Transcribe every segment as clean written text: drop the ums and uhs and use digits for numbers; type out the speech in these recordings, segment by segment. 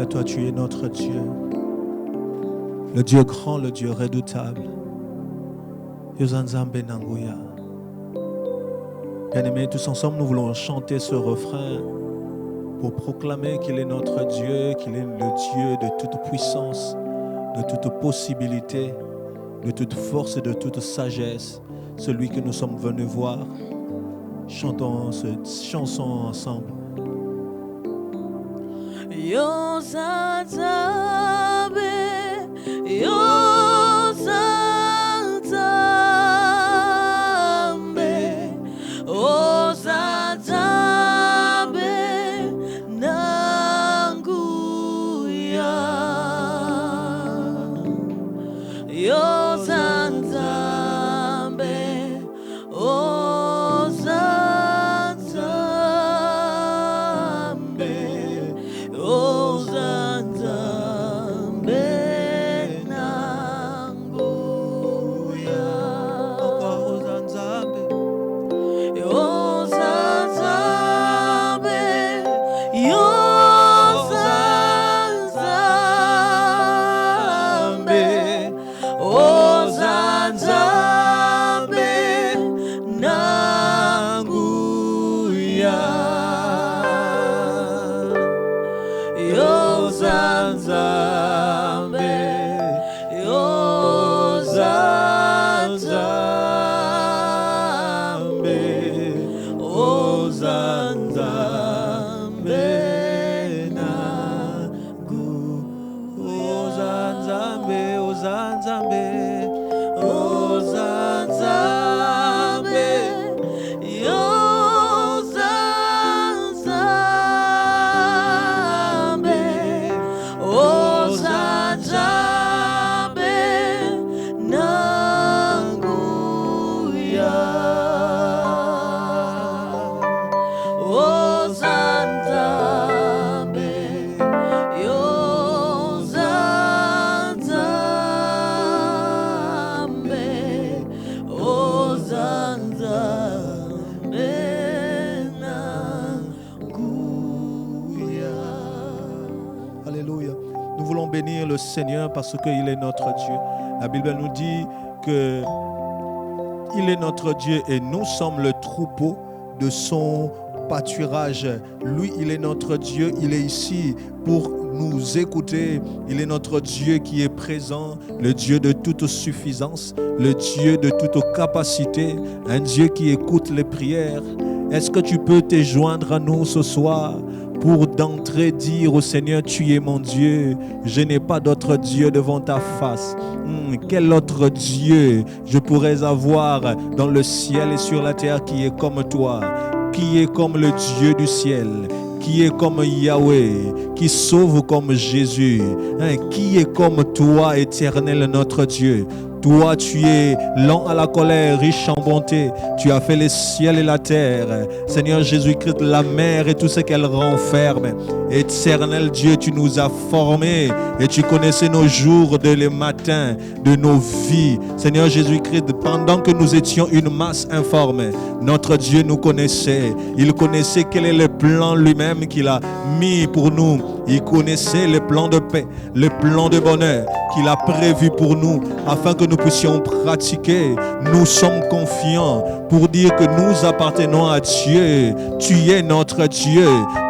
Toi, tu es notre Dieu, le Dieu grand, le Dieu redoutable. Bien-aimés, tous ensemble, nous voulons chanter ce refrain pour proclamer qu'il est notre Dieu, qu'il est le Dieu de toute puissance, de toute possibilité, de toute force et de toute sagesse, celui que nous sommes venus voir. Chantons cette chanson ensemble. Seigneur, parce qu'il est notre Dieu. La Bible nous dit que il est notre Dieu et nous sommes le troupeau de son pâturage. Lui, il est notre Dieu, il est ici pour nous écouter. Il est notre Dieu qui est présent, le Dieu de toute suffisance, le Dieu de toute capacité, un Dieu qui écoute les prières. Est-ce que tu peux te joindre à nous ce soir pour d'entrée dire au Seigneur, tu es mon Dieu, je n'ai pas d'autre Dieu devant ta face. Quel autre Dieu je pourrais avoir dans le ciel et sur la terre qui est comme toi, qui est comme le Dieu du ciel, qui est comme Yahweh, qui sauve comme Jésus, qui est comme toi, Éternel notre Dieu. Toi, tu es lent à la colère, riche en bonté. Tu as fait les ciels et la terre. Seigneur Jésus-Christ, la mer et tout ce qu'elle renferme. Éternel Dieu, tu nous as formés et tu connaissais nos jours de les matins de nos vies. Seigneur Jésus-Christ, pendant que nous étions une masse informe, notre Dieu nous connaissait. Il connaissait quel est le plan lui-même qu'il a mis pour nous. Il connaissait le plan de paix, le plan de bonheur qu'il a prévu pour nous afin que nous puissions pratiquer. Nous sommes confiants pour dire que nous appartenons à Dieu. Tu es notre Dieu.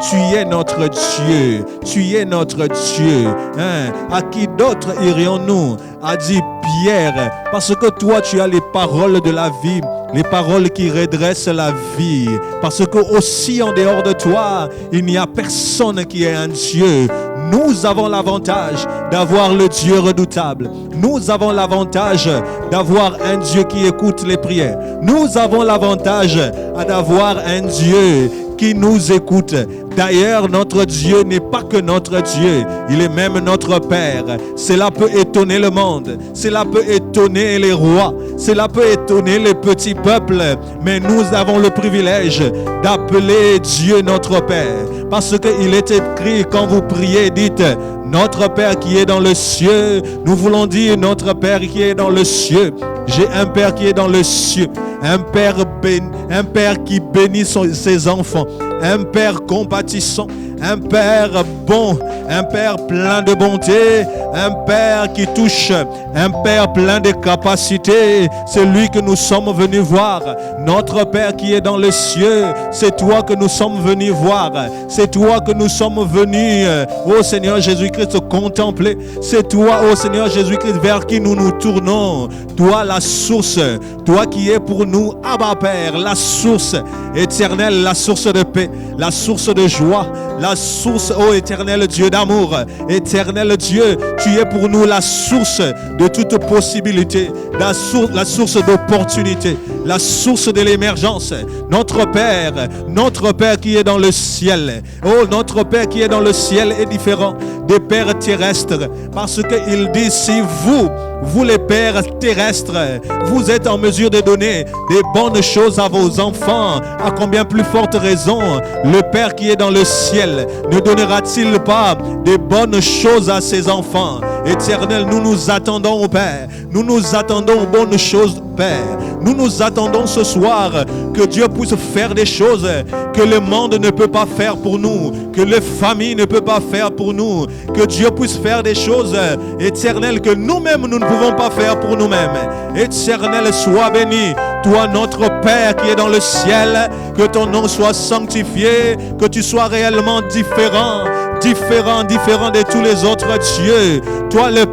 Tu es notre Dieu. Tu es notre Dieu. À qui d'autre irions-nous? A dit Pierre, parce que toi tu as les paroles de la vie, les paroles qui redressent la vie, parce que aussi en dehors de toi, il n'y a personne qui est un Dieu. Nous avons l'avantage d'avoir le Dieu redoutable. Nous avons l'avantage d'avoir un Dieu qui écoute les prières. Nous avons l'avantage d'avoir un Dieu qui nous écoute. D'ailleurs, notre Dieu n'est pas que notre Dieu, il est même notre Père. Cela peut étonner le monde, cela peut étonner les rois, cela peut étonner les petits peuples, mais nous avons le privilège d'appeler Dieu notre Père. Parce qu'il est écrit, quand vous priez, dites notre Père qui est dans le ciel. Nous voulons dire notre Père qui est dans le ciel. J'ai un Père qui est dans le ciel. Un Père qui bénit ses enfants. Un Père compatissant. Un Père bon. Un Père plein de bonté. Un Père qui touche. Un Père plein de capacités. C'est lui que nous sommes venus voir. Notre Père qui est dans le ciel. C'est toi que nous sommes venus voir. C'est toi que nous sommes venus, ô Seigneur Jésus-Christ, contempler. C'est toi, ô Seigneur Jésus-Christ, vers qui nous nous tournons. Toi, la source. Toi qui es pour nous, Abba Père, la source éternelle, la source de paix, la source de joie, la source, ô éternel Dieu d'amour. Éternel Dieu, tu es pour nous la source de toute possibilité, la source d'opportunité, la source de l'émergence. Notre Père qui est dans le ciel. Oh, notre Père qui est dans le ciel est différent des pères terrestres. Parce qu'il dit, si vous les pères terrestres, vous êtes en mesure de donner des bonnes choses à vos enfants, à combien plus forte raison le Père qui est dans le ciel ne donnera-t-il pas des bonnes choses à ses enfants? Éternel, nous nous attendons au Père. Nous nous attendons aux bonnes choses, Père. Nous nous attendons ce soir que Dieu puisse faire des choses que le monde ne peut pas faire pour nous, que les familles ne peuvent pas faire pour nous, que Dieu puisse faire des choses, éternel, que nous-mêmes nous ne pouvons pas faire pour nous-mêmes. Éternel, sois béni, toi notre Père qui est dans le ciel, que ton nom soit sanctifié, que tu sois réellement différent de tous les autres dieux. Toi le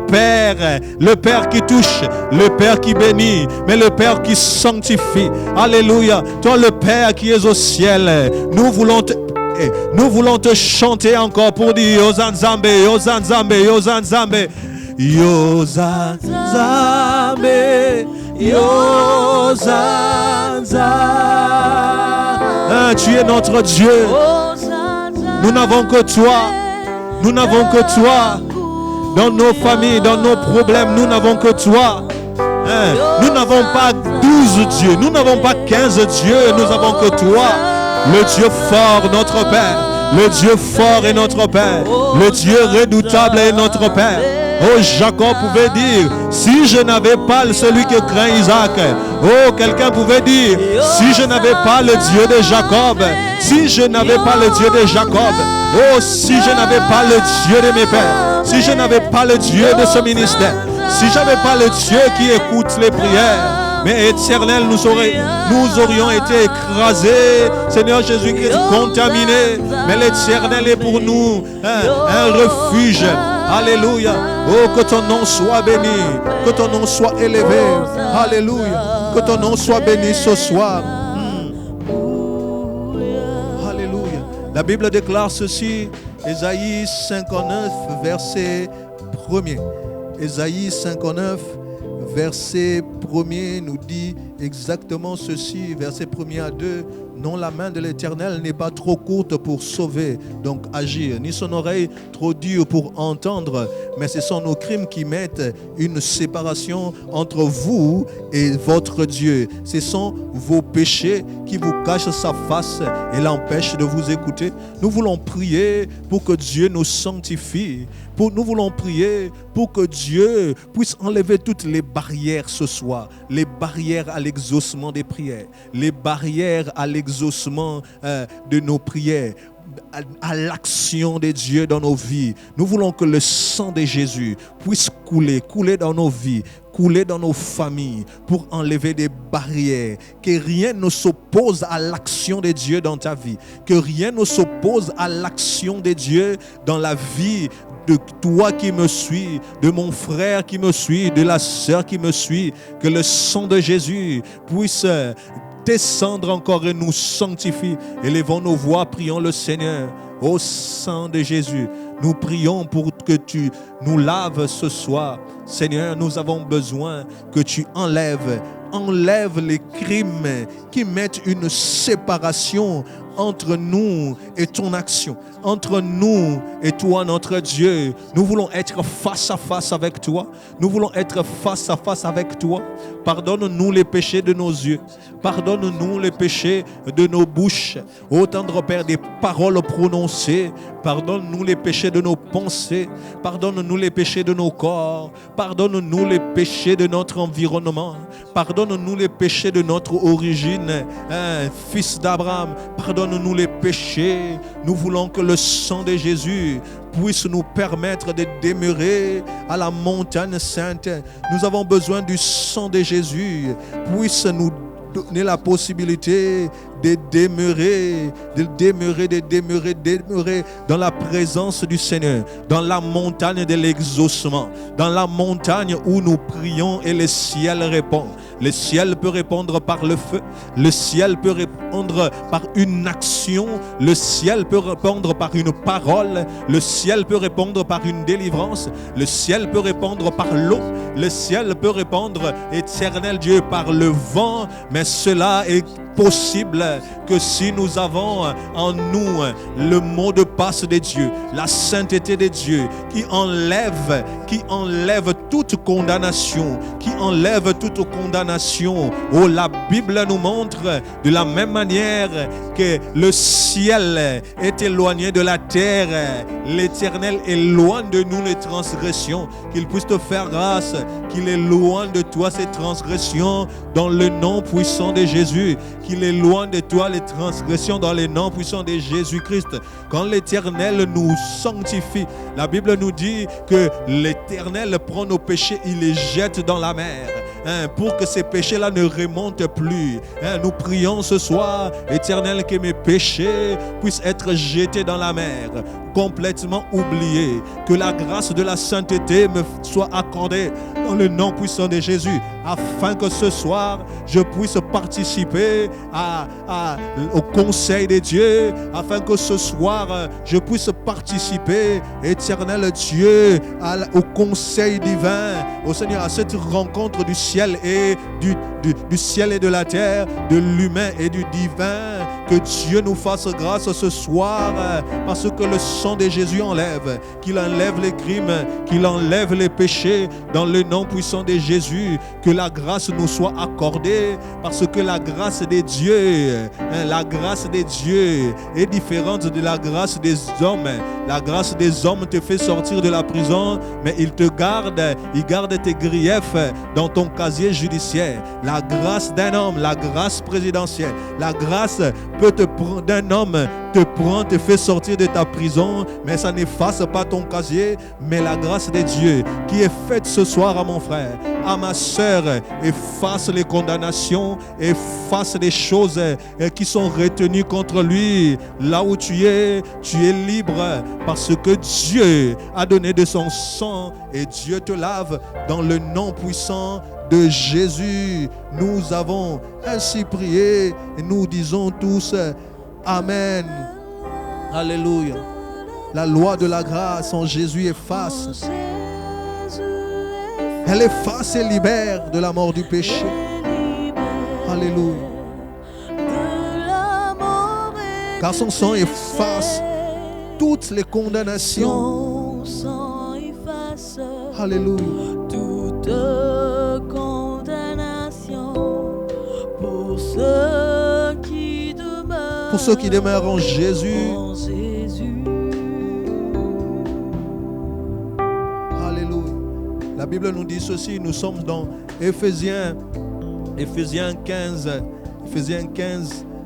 Père qui touche, le Père qui bénit, mais le Père qui sanctifie. Alléluia. Toi le Père qui es au ciel, nous voulons te chanter encore pour dire Yozanzambe, Yozanzambe, Yozanzambe, Yozanzambe, Yozanzambe. Tu es notre Dieu. Nous n'avons que toi. Nous n'avons que toi. Dans nos familles, dans nos problèmes, nous n'avons que toi. Nous n'avons pas 12 dieux. Nous n'avons pas 15 dieux. Nous n'avons que toi. Le Dieu fort, notre Père. Le Dieu fort est notre Père. Le Dieu redoutable est notre Père. Oh, Jacob pouvait dire, si je n'avais pas celui que craint Isaac. Oh, quelqu'un pouvait dire, si je n'avais pas le Dieu de Jacob. Si je n'avais pas le Dieu de Jacob. Oh, si je n'avais pas le Dieu de mes pères. Si je n'avais pas le Dieu de ce ministère. Si je n'avais pas le Dieu qui écoute les prières. Mais éternel, nous aurions été écrasés, Seigneur Jésus-Christ, contaminés. Mais l'éternel est pour nous un refuge. Alléluia. Oh, que ton nom soit béni. Que ton nom soit élevé. Alléluia. Que ton nom soit béni ce soir. Alléluia. La Bible déclare ceci. Ésaïe 59, verset 1er. Ésaïe 59, verset 1er nous dit exactement ceci, verset 1er à 2. Non, la main de l'Éternel n'est pas trop courte pour sauver, donc agir, ni son oreille trop dure pour entendre, mais ce sont nos crimes qui mettent une séparation entre vous et votre Dieu. Ce sont vos péchés qui vous cachent sa face et l'empêchent de vous écouter. Nous voulons prier pour que Dieu nous sanctifie. Nous voulons prier pour que Dieu puisse enlever toutes les barrières ce soir, les barrières à l'exaucement des prières, les barrières à l'exaucement de nos prières, à l'action de Dieu dans nos vies. Nous voulons que le sang de Jésus puisse couler dans nos vies, couler dans nos familles pour enlever des barrières, que rien ne s'oppose à l'action de Dieu dans ta vie, que rien ne s'oppose à l'action de Dieu dans la vie de toi qui me suis, de mon frère qui me suit, de la sœur qui me suit, que le sang de Jésus puisse descendre encore et nous sanctifie. Élevons nos voix, prions le Seigneur. Ô sang de Jésus, nous prions pour que tu nous laves ce soir. Seigneur, nous avons besoin que tu enlèves les crimes qui mettent une séparation entre nous et ton action, entre nous et toi, notre Dieu. Nous voulons être face à face avec toi. Nous voulons être face à face avec toi. Pardonne-nous les péchés de nos yeux. Pardonne-nous les péchés de nos bouches. Ô tendre Père, des paroles prononcées. Pardonne-nous les péchés de nos pensées. Pardonne-nous les péchés de nos corps. Pardonne-nous les péchés de notre environnement. Pardonne-nous les péchés de notre origine. Fils d'Abraham, pardonne-nous les péchés. Nous voulons que le sang de Jésus puisse nous permettre de demeurer à la montagne sainte. Nous avons besoin du sang de Jésus. Puisse nous donner la possibilité de demeurer dans la présence du Seigneur, dans la montagne de l'exaucement, dans la montagne où nous prions et le ciel répond. Le ciel peut répondre par le feu, le ciel peut répondre par une action, le ciel peut répondre par une parole, le ciel peut répondre par une délivrance, le ciel peut répondre par l'eau, le ciel peut répondre, éternel Dieu, par le vent, mais cela est possible que si nous avons en nous le mot de passe de Dieu, la sainteté de Dieu qui enlève toute condamnation, Oh, la Bible nous montre de la même manière que le ciel est éloigné de la terre, l'Éternel éloigne de nous les transgressions, qu'il puisse te faire grâce, qu'il éloigne de toi ces transgressions dans le nom puissant de Jésus, qu'il éloigne de toi les transgressions dans le nom puissant de Jésus-Christ. Quand l'Éternel nous sanctifie, la Bible nous dit que l'Éternel prend nos péchés, il les jette dans la mer. Pour que ces péchés-là ne remontent plus. Nous prions ce soir, Éternel, que mes péchés puissent être jetés dans la mer, complètement oubliés. Que la grâce de la sainteté me soit accordée dans le nom puissant de Jésus, afin que ce soir, je puisse participer au conseil de Dieu, afin que ce soir, je puisse participer, Éternel Dieu, au conseil divin, au Seigneur, à cette rencontre du ciel et du ciel et de la terre, de l'humain et du divin. Que Dieu nous fasse grâce ce soir, parce que le sang de Jésus enlève, qu'il enlève les crimes, qu'il enlève les péchés dans le nom puissant de Jésus. Que la grâce nous soit accordée, parce que la grâce de Dieu, est différente de la grâce des hommes. La grâce des hommes te fait sortir de la prison, mais il garde tes griefs dans ton casier judiciaire. La grâce d'un homme, la grâce présidentielle, la grâce d'un homme te fait sortir de ta prison, mais ça n'efface pas ton casier. Mais la grâce de Dieu qui est faite ce soir à mon frère, à ma sœur, efface les condamnations, efface les choses qui sont retenues contre lui. Là où tu es libre, parce que Dieu a donné de son sang et Dieu te lave dans le nom puissant de Jésus. Nous avons ainsi prié et nous disons tous Amen. Alléluia. La loi de la grâce en Jésus efface. Elle efface et libère de la mort du péché. Alléluia. Car son sang efface toutes les condamnations. Son sang efface Alléluia. toute condamnation pour ceux qui demeurent. Pour ceux qui demeurent en Jésus. En Jésus. Alléluia. La Bible nous dit ceci, nous sommes dans Éphésiens 15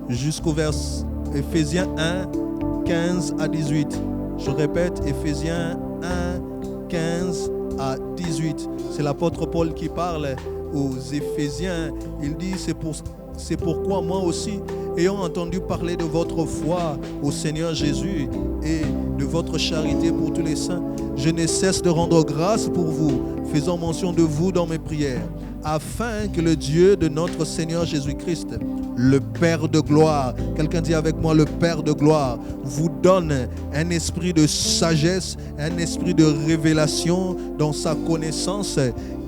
jusqu'au verset Éphésiens 1, 15 à 18. Je répète, Éphésiens 1, 15 à 18. C'est l'apôtre Paul qui parle aux Éphésiens. Il dit, c'est pourquoi moi aussi, ayant entendu parler de votre foi au Seigneur Jésus et de votre charité pour tous les saints, je ne cesse de rendre grâce pour vous, faisant mention de vous dans mes prières, afin que le Dieu de notre Seigneur Jésus-Christ, le Père de gloire, quelqu'un dit avec moi, le Père de gloire, vous donne un esprit de sagesse, un esprit de révélation dans sa connaissance,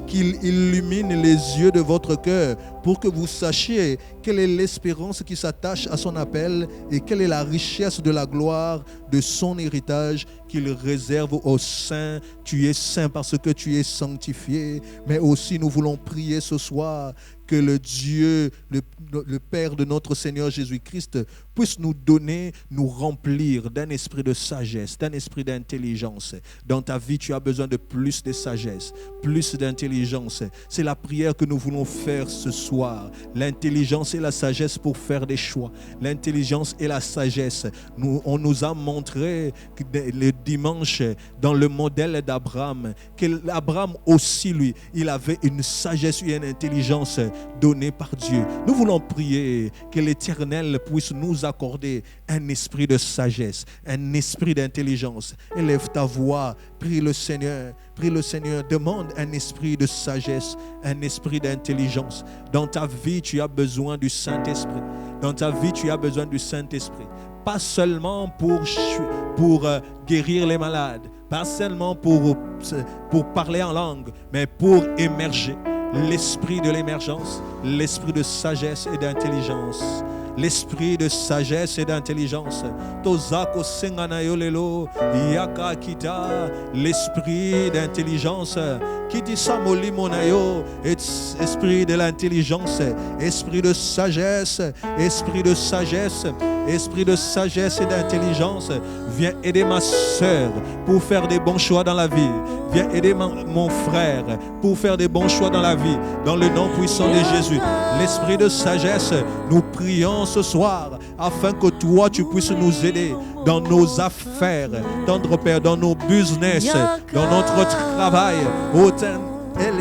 qu'il illumine les yeux de votre cœur pour que vous sachiez quelle est l'espérance qui s'attache à son appel et quelle est la richesse de la gloire de son héritage qu'il réserve aux saints. Tu es saint parce que tu es sanctifié. Mais aussi nous voulons prier ce soir que le Dieu, le Père de notre Seigneur Jésus-Christ puisse nous donner, nous remplir d'un esprit de sagesse, d'un esprit d'intelligence. Dans ta vie, tu as besoin de plus de sagesse, plus d'intelligence. C'est la prière que nous voulons faire ce soir. L'intelligence et la sagesse pour faire des choix. L'intelligence et la sagesse. On nous a montré le dimanche dans le modèle d'Abraham qu'Abraham aussi, lui, il avait une sagesse et une intelligence donnée par Dieu. Nous voulons prier que l'Éternel puisse nous accorder un esprit de sagesse, un esprit d'intelligence. Élève ta voix, prie le Seigneur, demande un esprit de sagesse, un esprit d'intelligence. Dans ta vie, tu as besoin du Saint-Esprit. Dans ta vie, tu as besoin du Saint-Esprit. Pas seulement pour guérir les malades, pas seulement pour parler en langue, mais pour émerger. L'esprit de l'émergence, l'esprit de sagesse et d'intelligence. L'esprit de sagesse et d'intelligence. Tozako senganayolelo yaka kita. L'esprit d'intelligence. Kiti samoli monayo. Esprit de l'intelligence. Esprit de sagesse. Esprit de sagesse. Esprit de sagesse et d'intelligence. Viens aider ma soeur pour faire des bons choix dans la vie. Viens aider mon frère pour faire des bons choix dans la vie. Dans le nom puissant de Jésus. L'esprit de sagesse, nous prions ce soir afin que toi tu puisses nous aider dans nos affaires, tendre Père, dans nos business, dans notre travail. Ô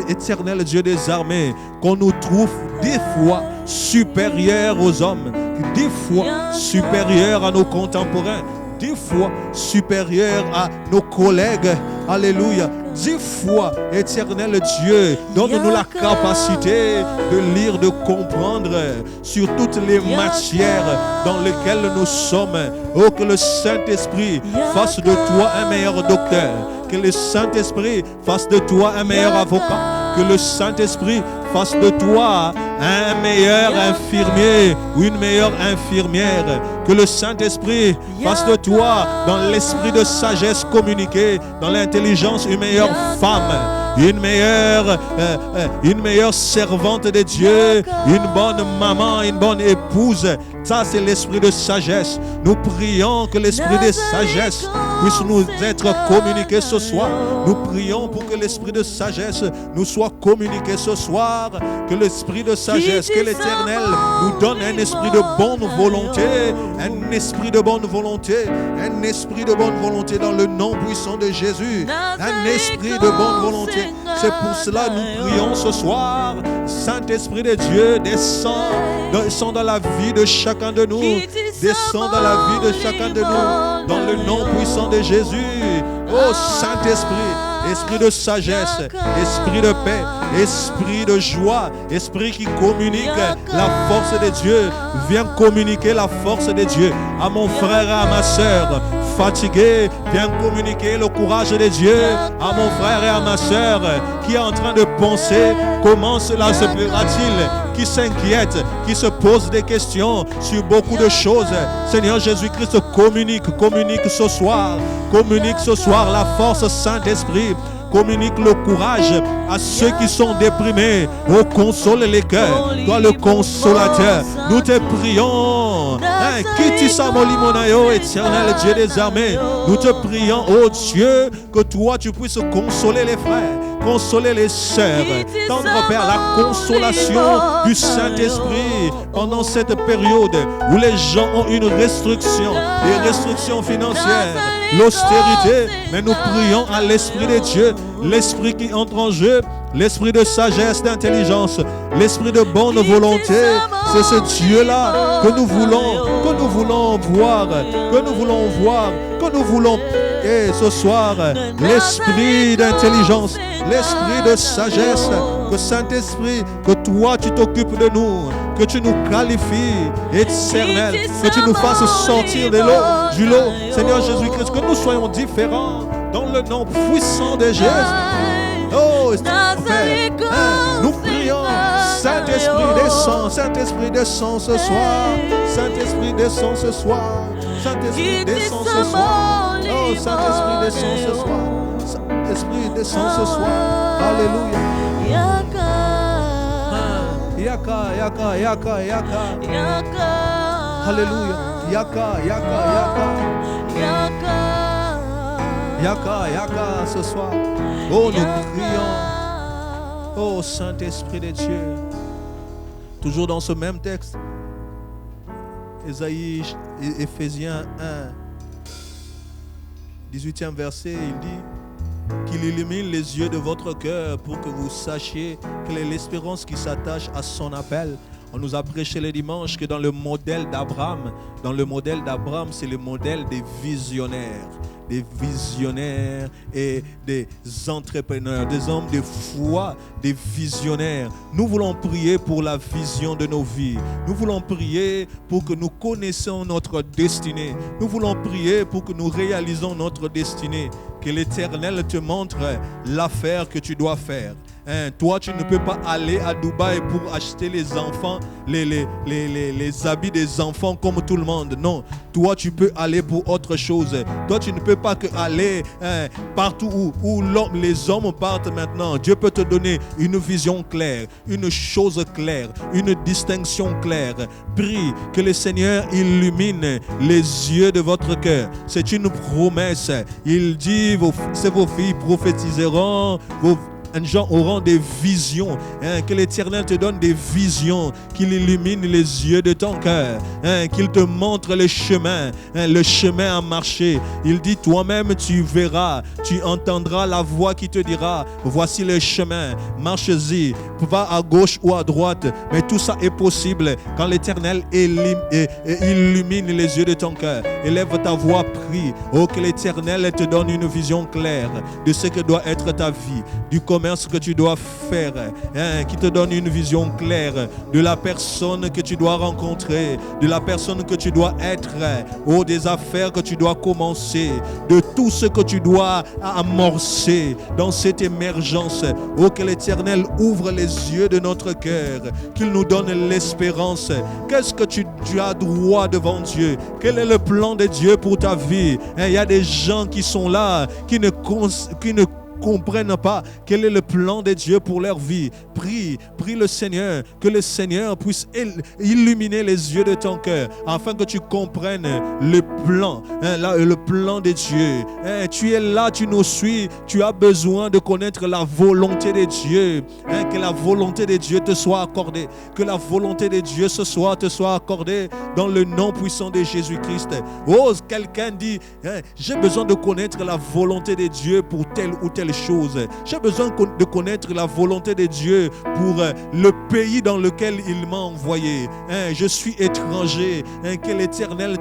Éternel Dieu des armées, qu'on nous trouve des fois supérieurs aux hommes, des fois supérieurs à nos contemporains, des fois supérieurs à nos collègues. Alléluia. 10 fois, Éternel Dieu, donne-nous la capacité de lire, de comprendre sur toutes les matières dans lesquelles nous sommes. Oh, que le Saint-Esprit fasse de toi un meilleur docteur. Que le Saint-Esprit fasse de toi un meilleur avocat. Que le Saint-Esprit fasse de toi un meilleur infirmier ou une meilleure infirmière. Que le Saint-Esprit fasse de toi, dans l'esprit de sagesse communiquée, dans l'intelligence, une meilleure femme, une meilleure servante de Dieu, une bonne maman, une bonne épouse. Ça, c'est l'esprit de sagesse. Nous prions que l'esprit de sagesse puisse nous être communiqué ce soir. Nous prions pour que l'esprit de sagesse nous soit communiqué ce soir. Que l'esprit de sagesse, que l'Éternel nous donne un esprit de bonne volonté. Un esprit de bonne volonté. Un esprit de bonne volonté dans le nom puissant de Jésus. Un esprit de bonne volonté. C'est pour cela que nous prions ce soir. Saint-Esprit de Dieu, descends dans la vie de chacun de nous. Descends dans la vie de chacun de nous. Dans le nom puissant de Jésus. Oh Saint-Esprit, esprit de sagesse, esprit de paix, esprit de joie, esprit qui communique la force de Dieu. Viens communiquer la force de Dieu à mon frère et à ma soeur. fatigué, viens communiquer le courage de Dieu à mon frère et à ma soeur qui est en train de penser comment cela se fera-t-il, qui s'inquiète, qui se pose des questions sur beaucoup de choses. Seigneur Jésus-Christ, communique ce soir la force Saint-Esprit. Communique le courage à ceux qui sont déprimés. Oh, console les cœurs. Toi, le consolateur, nous te prions. Éternel Dieu des armées, nous te prions, oh Dieu, que toi, tu puisses consoler les frères, consoler les sœurs, tendre Père la consolation du Saint-Esprit pendant cette période où les gens ont une restriction, des restrictions financières, l'austérité. Mais nous prions à l'Esprit de Dieu, l'Esprit qui entre en jeu, l'Esprit de sagesse, d'intelligence, l'Esprit de bonne volonté. C'est ce Dieu-là que nous voulons voir, et ce soir, l'Esprit d'intelligence, l'Esprit de sagesse, que Saint-Esprit, que toi tu t'occupes de nous, que tu nous qualifies, éternel, que tu nous fasses sortir du lot, Seigneur Jésus-Christ, que nous soyons différents dans le nom puissant de Jésus. Oh, Père, nous prions, Saint-Esprit descend ce soir, Saint-Esprit descend ce soir, Saint-Esprit descend ce soir, oh, Saint-Esprit descend ce soir, Saint-Esprit descend ce soir, Alléluia. Yaka, Alléluia, Yaka, ce soir. Oh, nous prions. Oh, Saint-Esprit de Dieu. Toujours dans ce même texte, Éphésiens 1, 18e verset, il dit qu'il illumine les yeux de votre cœur pour que vous sachiez quelle est l'espérance qui s'attache à son appel. On nous a prêché le dimanche que dans le modèle d'Abraham, c'est le modèle des visionnaires et des entrepreneurs, des hommes de foi, des visionnaires. Nous voulons prier pour la vision de nos vies. Nous voulons prier pour que nous connaissions notre destinée. Nous voulons prier pour que nous réalisons notre destinée. Que l'Éternel te montre l'affaire que tu dois faire. Toi, tu ne peux pas aller à Dubaï pour acheter les enfants, les habits des enfants comme tout le monde. Non, toi, tu peux aller pour autre chose. Toi, tu ne peux pas que aller partout où les hommes partent maintenant. Dieu peut te donner une vision claire, une chose claire, une distinction claire. Prie que le Seigneur illumine les yeux de votre cœur. C'est une promesse. Il dit, vos filles prophétiseront, vos gens auront des visions, que l'Éternel te donne des visions, qu'il illumine les yeux de ton cœur, qu'il te montre le chemin à marcher. Il dit, toi-même tu verras, tu entendras la voix qui te dira, voici le chemin, marche-y, va à gauche ou à droite. Mais tout ça est possible quand l'Éternel illumine les yeux de ton cœur. Élève ta voix, prie. Oh, que l'Éternel te donne une vision claire de ce que doit être ta vie, du commerce que tu dois faire, qui te donne une vision claire de la personne que tu dois rencontrer, de la personne que tu dois être, des affaires que tu dois commencer, de tout ce que tu dois amorcer dans cette émergence. Que l'Éternel ouvre les yeux de notre cœur, qu'il nous donne l'espérance. Qu'est-ce que tu as droit devant Dieu? Quel est le plan de Dieu pour ta vie? Il y a des gens qui sont là, qui ne comprennent pas quel est le plan de Dieu pour leur vie. Prie le Seigneur, que le Seigneur puisse illuminer les yeux de ton cœur, afin que tu comprennes le plan de Dieu. Tu es là, tu nous suis, tu as besoin de connaître la volonté de Dieu. Que la volonté de Dieu te soit accordée, que la volonté de Dieu te soit accordée dans le nom puissant de Jésus-Christ. Quelqu'un dit, j'ai besoin de connaître la volonté de Dieu pour telle ou telle chose. J'ai besoin de connaître la volonté de Dieu pour le pays dans lequel il m'a envoyé. Je suis étranger. Que l'Éternel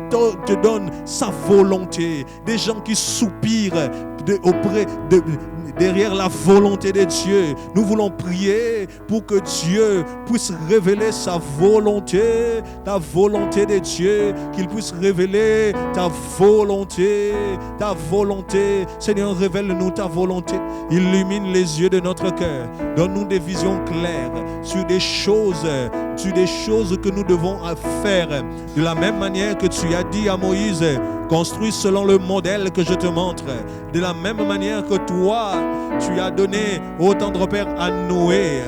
te donne sa volonté. Des gens qui soupirent auprès derrière la volonté de Dieu. Nous voulons prier pour que Dieu puisse révéler sa volonté, ta volonté de Dieu, qu'il puisse révéler ta volonté, ta volonté. Seigneur, révèle-nous ta volonté. Illumine les yeux de notre cœur. Donne-nous des visions claires sur des choses que nous devons faire. De la même manière que tu as dit à Moïse, construis selon le modèle que je te montre. De la même manière que toi, tu as donné au tendre père à Noé,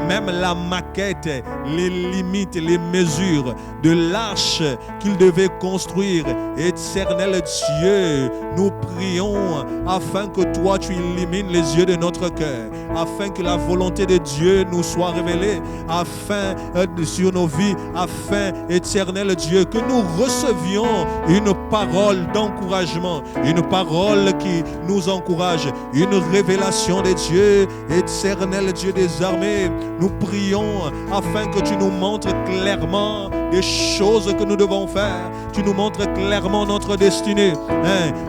même la maquette, les limites, les mesures de l'arche qu'il devait construire. Éternel Dieu, nous prions afin que toi tu illumines les yeux de notre cœur, afin que la volonté de Dieu nous soit révélée, afin sur nos vies, afin, éternel Dieu, que nous recevions une parole d'encouragement, une parole qui nous encourage, une révélation de Dieu. Éternel Dieu des armées, nous prions afin que tu nous montres clairement des choses que nous devons faire. Tu nous montres clairement notre destinée,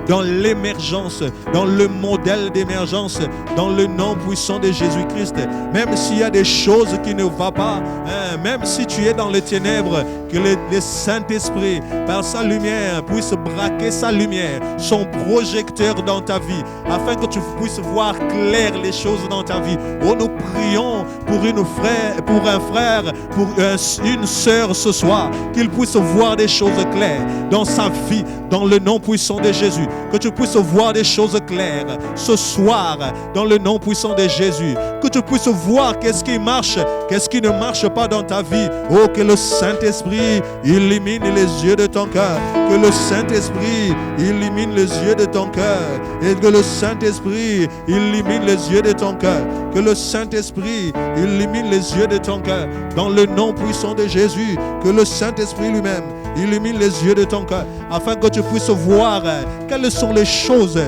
dans l'émergence, dans le modèle d'émergence, dans le nom puissant de Jésus-Christ. Même s'il y a des choses qui ne vont pas, même si tu es dans les ténèbres, que le Saint-Esprit, par sa lumière, puisse braquer sa lumière, son projecteur dans ta vie, afin que tu puisses voir clair les choses dans ta vie. Oh, nous prions pour un frère, pour une sœur ce soir, qu'il puisse voir des choses claires dans sa vie, dans le nom puissant de Jésus. Que tu puisses voir des choses claires ce soir, dans le nom puissant de Jésus. Que tu puisses voir qu'est-ce qui marche, qu'est-ce qui ne marche pas dans ta vie. Oh, que le Saint-Esprit illumine les yeux de ton cœur. Que le Saint-Esprit illumine les yeux de ton cœur. Et que le Saint-Esprit illumine les yeux de ton cœur. Que le Saint-Esprit illumine les yeux de ton cœur. Dans le nom puissant de Jésus. Que le Saint-Esprit lui-même illumine les yeux de ton cœur, afin que tu puisses voir quelles sont les choses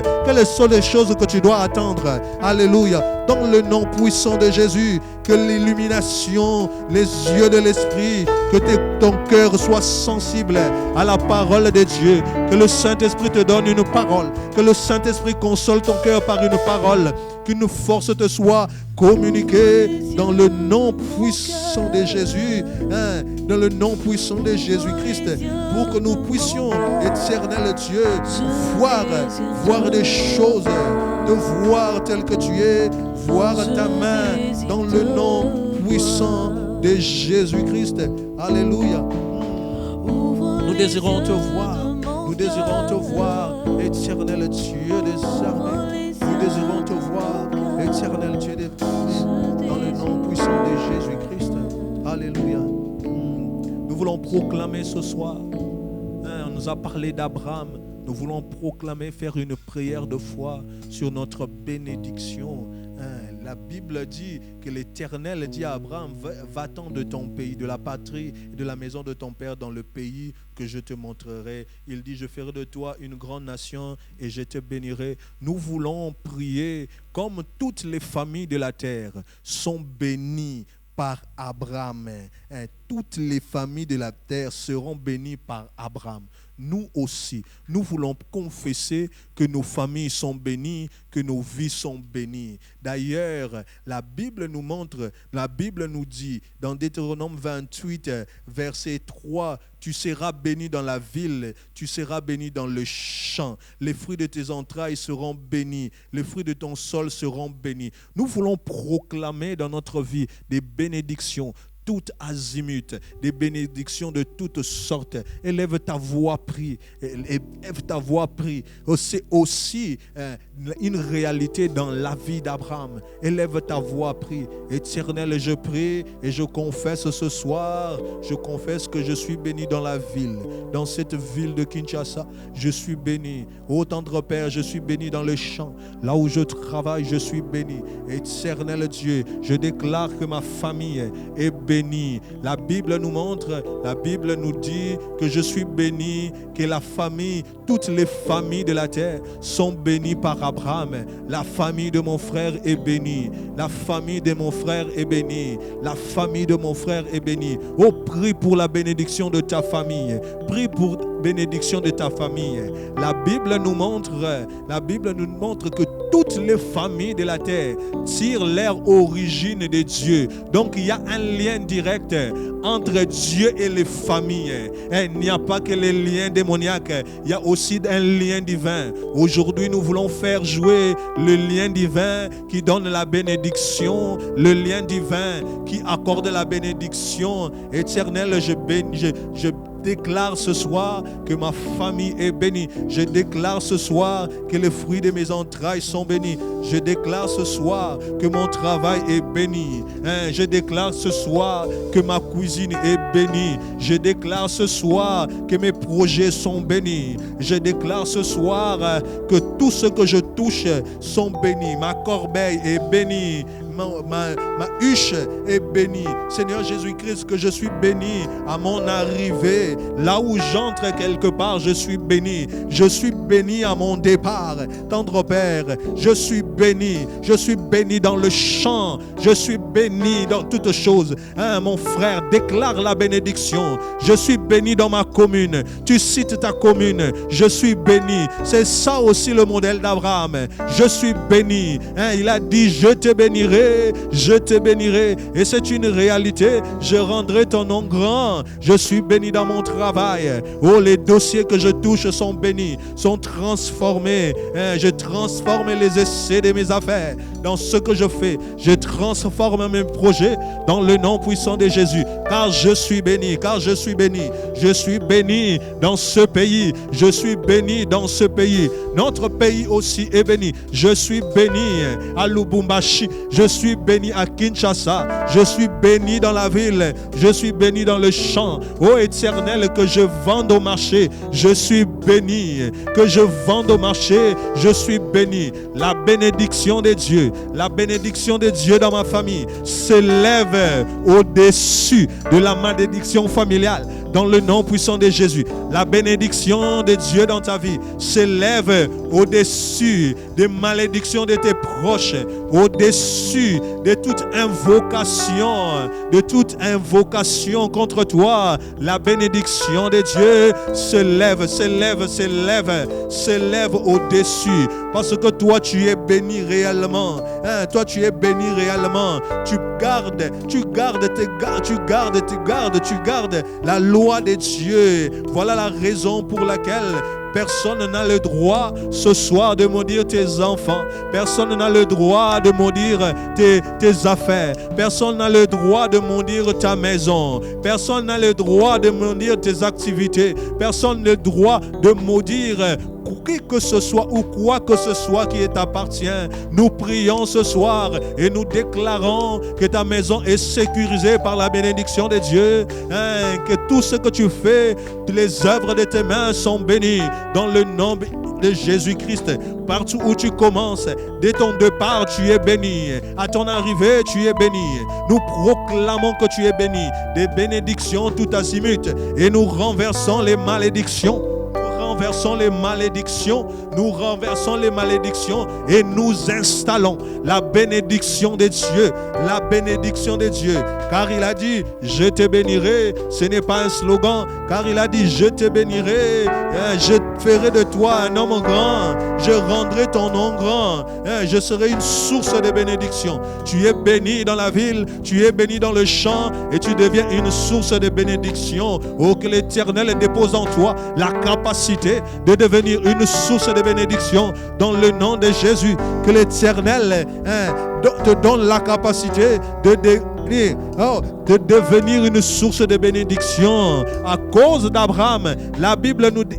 que tu dois attendre. Alléluia. Dans le nom puissant de Jésus, que l'illumination, les yeux de l'Esprit, que ton cœur soit sensible à la parole de Dieu. Que le Saint-Esprit te donne une parole. Que le Saint-Esprit console ton cœur par une parole. Qu'une force te soit communiquée dans le nom puissant de Jésus, dans le nom puissant de Jésus-Christ, pour que nous puissions, éternel Dieu, voir des choses, te voir tel que tu es, voir ta main dans le nom puissant de Jésus-Christ. Alléluia. Nous désirons te voir, éternel Dieu des armées. Nous désirons te voir, éternel Dieu des armées, dans le nom puissant de Jésus-Christ. Alléluia. Nous voulons proclamer ce soir. On nous a parlé d'Abraham. Nous voulons proclamer, faire une prière de foi sur notre bénédiction. La Bible dit que l'Éternel dit à Abraham, va-t'en de ton pays, de la patrie et de la maison de ton père dans le pays que je te montrerai. Il dit, je ferai de toi une grande nation et je te bénirai. Nous voulons prier comme toutes les familles de la terre sont bénies par Abraham. Toutes les familles de la terre seront bénies par Abraham. Nous aussi, nous voulons confesser que nos familles sont bénies, que nos vies sont bénies. D'ailleurs, la Bible nous montre, la Bible nous dit dans Deutéronome 28, verset 3, tu seras béni dans la ville, tu seras béni dans le champ. Les fruits de tes entrailles seront bénis, les fruits de ton sol seront bénis. Nous voulons proclamer dans notre vie des bénédictions, tout azimut, des bénédictions de toutes sortes. Élève ta voix, prie. Élève ta voix, prie. C'est aussi une réalité dans la vie d'Abraham. Élève ta voix, prie. Éternel, je prie et je confesse ce soir, je confesse que je suis béni dans la ville. Dans cette ville de Kinshasa, je suis béni. Ô tendre Père, je suis béni dans le champ. Là où je travaille, je suis béni. Éternel Dieu, je déclare que ma famille est bénie. La Bible nous montre, la Bible nous dit que je suis béni, que la famille, toutes les familles de la terre sont bénies par Abraham. La famille de mon frère est bénie. La famille de mon frère est bénie. La famille de mon frère est bénie. Oh, prie pour la bénédiction de ta famille. Prie pour bénédiction de ta famille. La Bible nous montre que toutes les familles de la terre tirent leur origine de Dieu. Donc il y a un lien direct entre Dieu et les familles. Il n'y a pas que les liens démoniaques, il y a aussi un lien divin. Aujourd'hui, nous voulons faire jouer le lien divin qui donne la bénédiction, le lien divin qui accorde la bénédiction éternelle. Je déclare ce soir que ma famille est bénie. Je déclare ce soir que les fruits de mes entrailles sont bénis. Je déclare ce soir que mon travail est béni. Je déclare ce soir que ma cuisine est bénie. Je déclare ce soir que mes projets sont bénis. Je déclare ce soir que tout ce que je touche sont bénis. Ma corbeille est bénie. Ma huche est bénie. Seigneur Jésus-Christ, que je suis béni à mon arrivée. Là où j'entre quelque part, je suis béni. Je suis béni à mon départ. Tendre Père, je suis béni. Je suis béni dans le champ. Je suis béni dans toutes choses. Mon frère, déclare la bénédiction. Je suis béni dans ma commune. Tu cites ta commune. Je suis béni. C'est ça aussi le modèle d'Abraham. Je suis béni. Il a dit, je te bénirai. Je te bénirai, et c'est une réalité. Je rendrai ton nom grand. Je suis béni dans mon travail. Oh, les dossiers que je touche sont bénis, sont transformés. Je transforme les essais de mes affaires dans ce que je fais. Je transforme mes projets dans le nom puissant de Jésus, car je suis béni, car je suis béni. Je suis béni dans ce pays. Je suis béni dans ce pays. Notre pays aussi est béni. Je suis béni à Lubumbashi. Je suis béni à Kinshasa. Je suis béni dans la ville. Je suis béni dans le champ. Ô Éternel, que je vende au marché. Je suis béni. Que je vende au marché. Je suis béni. La bénédiction de Dieu. La bénédiction de Dieu dans ma famille s'élève au-dessus de la malédiction familiale. Dans le nom puissant de Jésus, la bénédiction de Dieu dans ta vie s'élève au-dessus des malédictions de tes proches, au-dessus de toute invocation contre toi. La bénédiction de Dieu s'élève au-dessus, parce que toi tu es béni réellement. Toi tu es béni réellement. Tu gardes la loi de Dieu. Voilà la raison pour laquelle personne n'a le droit ce soir de maudire tes enfants. Personne n'a le droit de maudire tes affaires. Personne n'a le droit de maudire ta maison. Personne n'a le droit de maudire tes activités. Personne n'a le droit de maudire qui que ce soit ou quoi que ce soit qui t'appartient. Nous prions ce soir et nous déclarons que ta maison est sécurisée par la bénédiction de Dieu. Que tout ce que tu fais, les œuvres de tes mains sont bénies dans le nom de Jésus-Christ. Partout où tu commences, dès ton départ, tu es béni. À ton arrivée, tu es béni. Nous proclamons que tu es béni. Des bénédictions tout azimut. Et nous renversons les malédictions. Nous renversons les malédictions et nous installons la bénédiction de Dieu. La bénédiction de Dieu. Car il a dit, je te bénirai. Ce n'est pas un slogan. Car il a dit, je te bénirai. Je ferai de toi un homme grand. Je rendrai ton nom grand. Je serai une source de bénédiction. Tu es béni dans la ville. Tu es béni dans le champ. Et tu deviens une source de bénédiction. Oh, que l'Éternel dépose en toi la capacité de devenir une source de bénédiction dans le nom de Jésus. Que l'Éternel te donne la capacité de devenir une source de bénédiction. À cause d'Abraham, la Bible nous dit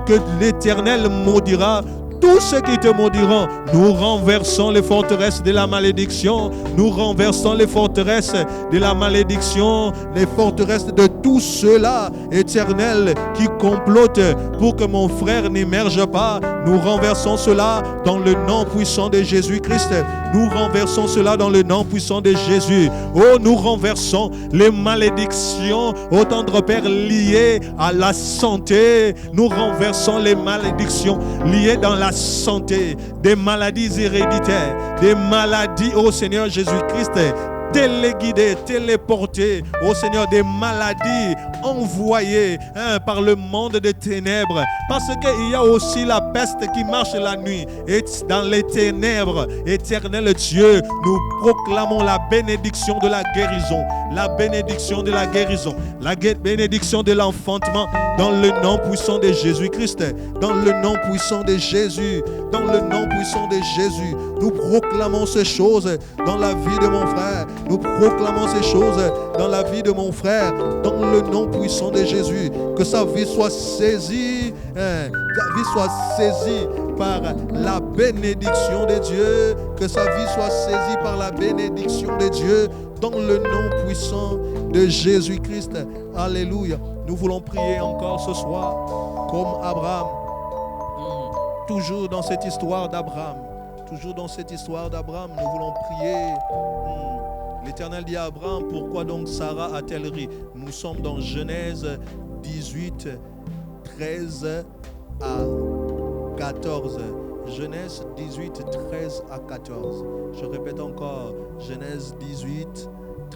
que l'Éternel maudira tous ceux qui te maudiront. Nous renversons les forteresses de la malédiction. Nous renversons les forteresses de la malédiction, les forteresses de tous ceux-là, Éternel, qui complotent pour que mon frère n'émerge pas. Nous renversons cela dans le nom puissant de Jésus-Christ. Nous renversons cela dans le nom puissant de Jésus. Oh, nous renversons les malédictions, ô tendre Père, liées à la santé. Nous renversons les malédictions liées dans la santé, des maladies héréditaires, des maladies, ô Seigneur Jésus-Christ, téléguidés, téléportés, oh Seigneur, des maladies envoyées par le monde des ténèbres. Parce qu'il y a aussi la peste qui marche la nuit. Et dans les ténèbres, éternel Dieu, nous proclamons la bénédiction de la guérison. La bénédiction de la guérison. La bénédiction de l'enfantement dans le nom puissant de Jésus-Christ. Dans le nom puissant de Jésus. Dans le nom puissant de Jésus. Nous proclamons ces choses dans la vie de mon frère. Nous proclamons ces choses dans la vie de mon frère. Dans le nom puissant de Jésus. Que sa vie soit saisie. Sa vie soit saisie par la bénédiction de Dieu. Que sa vie soit saisie par la bénédiction de Dieu. Dans le nom puissant de Jésus-Christ. Alléluia. Nous voulons prier encore ce soir comme Abraham. Toujours dans cette histoire d'Abraham. Toujours dans cette histoire d'Abraham, nous voulons prier. L'Éternel dit à Abraham, pourquoi donc Sarah a-t-elle ri? Nous sommes dans Genèse 18, 13 à 14. Genèse 18, 13 à 14. Je répète encore, Genèse 18,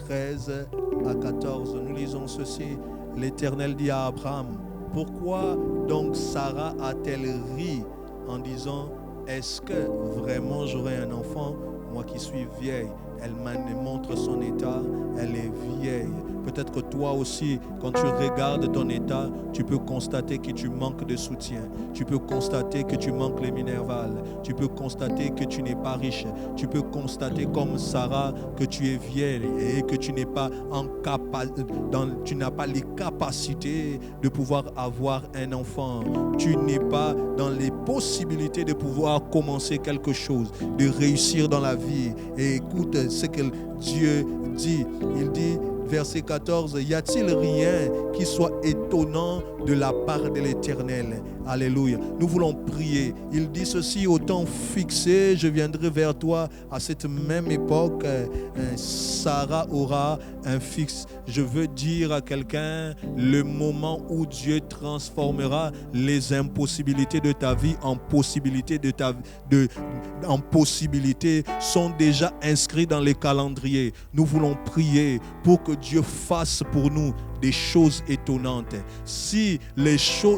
13 à 14. Nous lisons ceci. L'Éternel dit à Abraham, pourquoi donc Sarah a-t-elle ri en disant, est-ce que vraiment j'aurai un enfant, moi qui suis vieille? Elle me montre son état, elle est vieille. Peut-être que toi aussi, quand tu regardes ton état, tu peux constater que tu manques de soutien. Tu peux constater que tu manques les minérales. Tu peux constater que tu n'es pas riche. Tu peux constater comme Sarah que tu es vieille et que tu n'es pas tu n'as pas les capacités de pouvoir avoir un enfant. Tu n'es pas dans les possibilités de pouvoir commencer quelque chose, de réussir dans la vie. Et écoute ce que Dieu dit. Il dit, verset 14, y a-t-il rien qui soit étonnant de la part de l'Éternel? Alléluia. Nous voulons prier. Il dit ceci, au temps fixé, je viendrai vers toi. À cette même époque, Sarah aura un fils. Je veux dire à quelqu'un, le moment où Dieu transformera les impossibilités de ta vie en possibilités en possibilités sont déjà inscrits dans les calendriers. Nous voulons prier pour que Dieu fasse pour nous des choses étonnantes. Si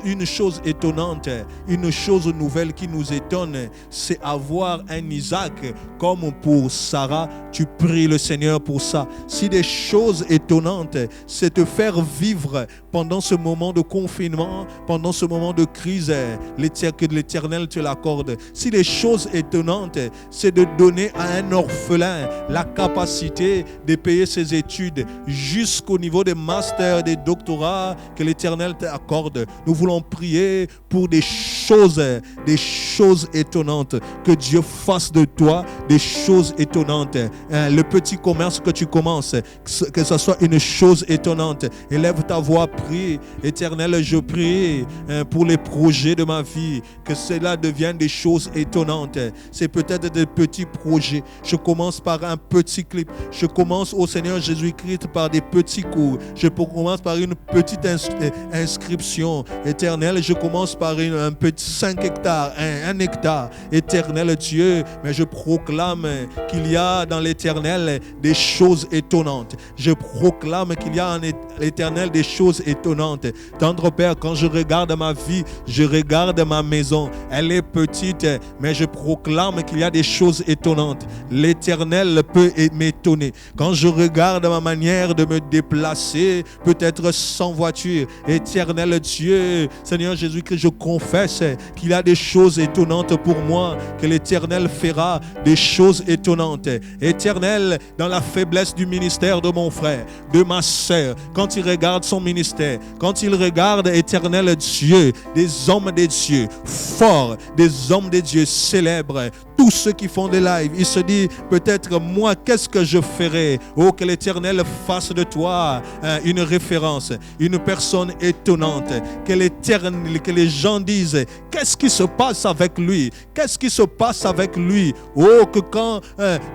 une chose étonnante, une chose nouvelle qui nous étonne, c'est avoir un Isaac comme pour Sarah, tu pries le Seigneur pour ça. Si des choses étonnantes, c'est te faire vivre pendant ce moment de confinement, pendant ce moment de crise, que l'Éternel te l'accorde. Si des choses étonnantes, c'est de donner à un orphelin la capacité de payer ses études jusqu'au niveau des masters, des doctorats que l'Éternel t'accorde. Nous voulons prier pour des choses étonnantes. Que Dieu fasse de toi des choses étonnantes. Le petit commerce que tu commences, que ce soit une chose étonnante. Élève ta voix, prie. Éternel, je prie pour les projets de ma vie, que cela devienne des choses étonnantes. C'est peut-être des petits projets. Je commence par un petit clip. Je commence au Seigneur Jésus-Christ par des petits cours. Je commence par une petite inscription. Éternel, je commence par un petit 5 hectares, un hectare. Éternel Dieu, mais je proclame qu'il y a dans l'Éternel des choses étonnantes. Je proclame qu'il y a en l'Éternel des choses étonnantes. Tendre Père, quand je regarde ma vie, je regarde ma maison. Elle est petite, mais je proclame qu'il y a des choses étonnantes. L'Éternel peut m'étonner. Quand je regarde ma manière de me déplacer, peut-être sans voiture, Éternel Dieu, Seigneur Jésus-Christ, je confesse qu'il y a des choses étonnantes pour moi, que l'Éternel fera des choses étonnantes. Éternel, dans la faiblesse du ministère de mon frère, de ma sœur, quand il regarde son ministère, quand il regarde, Éternel Dieu, des hommes de Dieu forts, des hommes de Dieu célèbres, tous ceux qui font des lives, il se dit peut-être moi, qu'est-ce que je ferai? Oh, que l'Éternel fasse de toi une référence, une personne étonnante, que les gens disent qu'est-ce qui se passe avec lui? Qu'est-ce qui se passe avec lui? Oh, que quand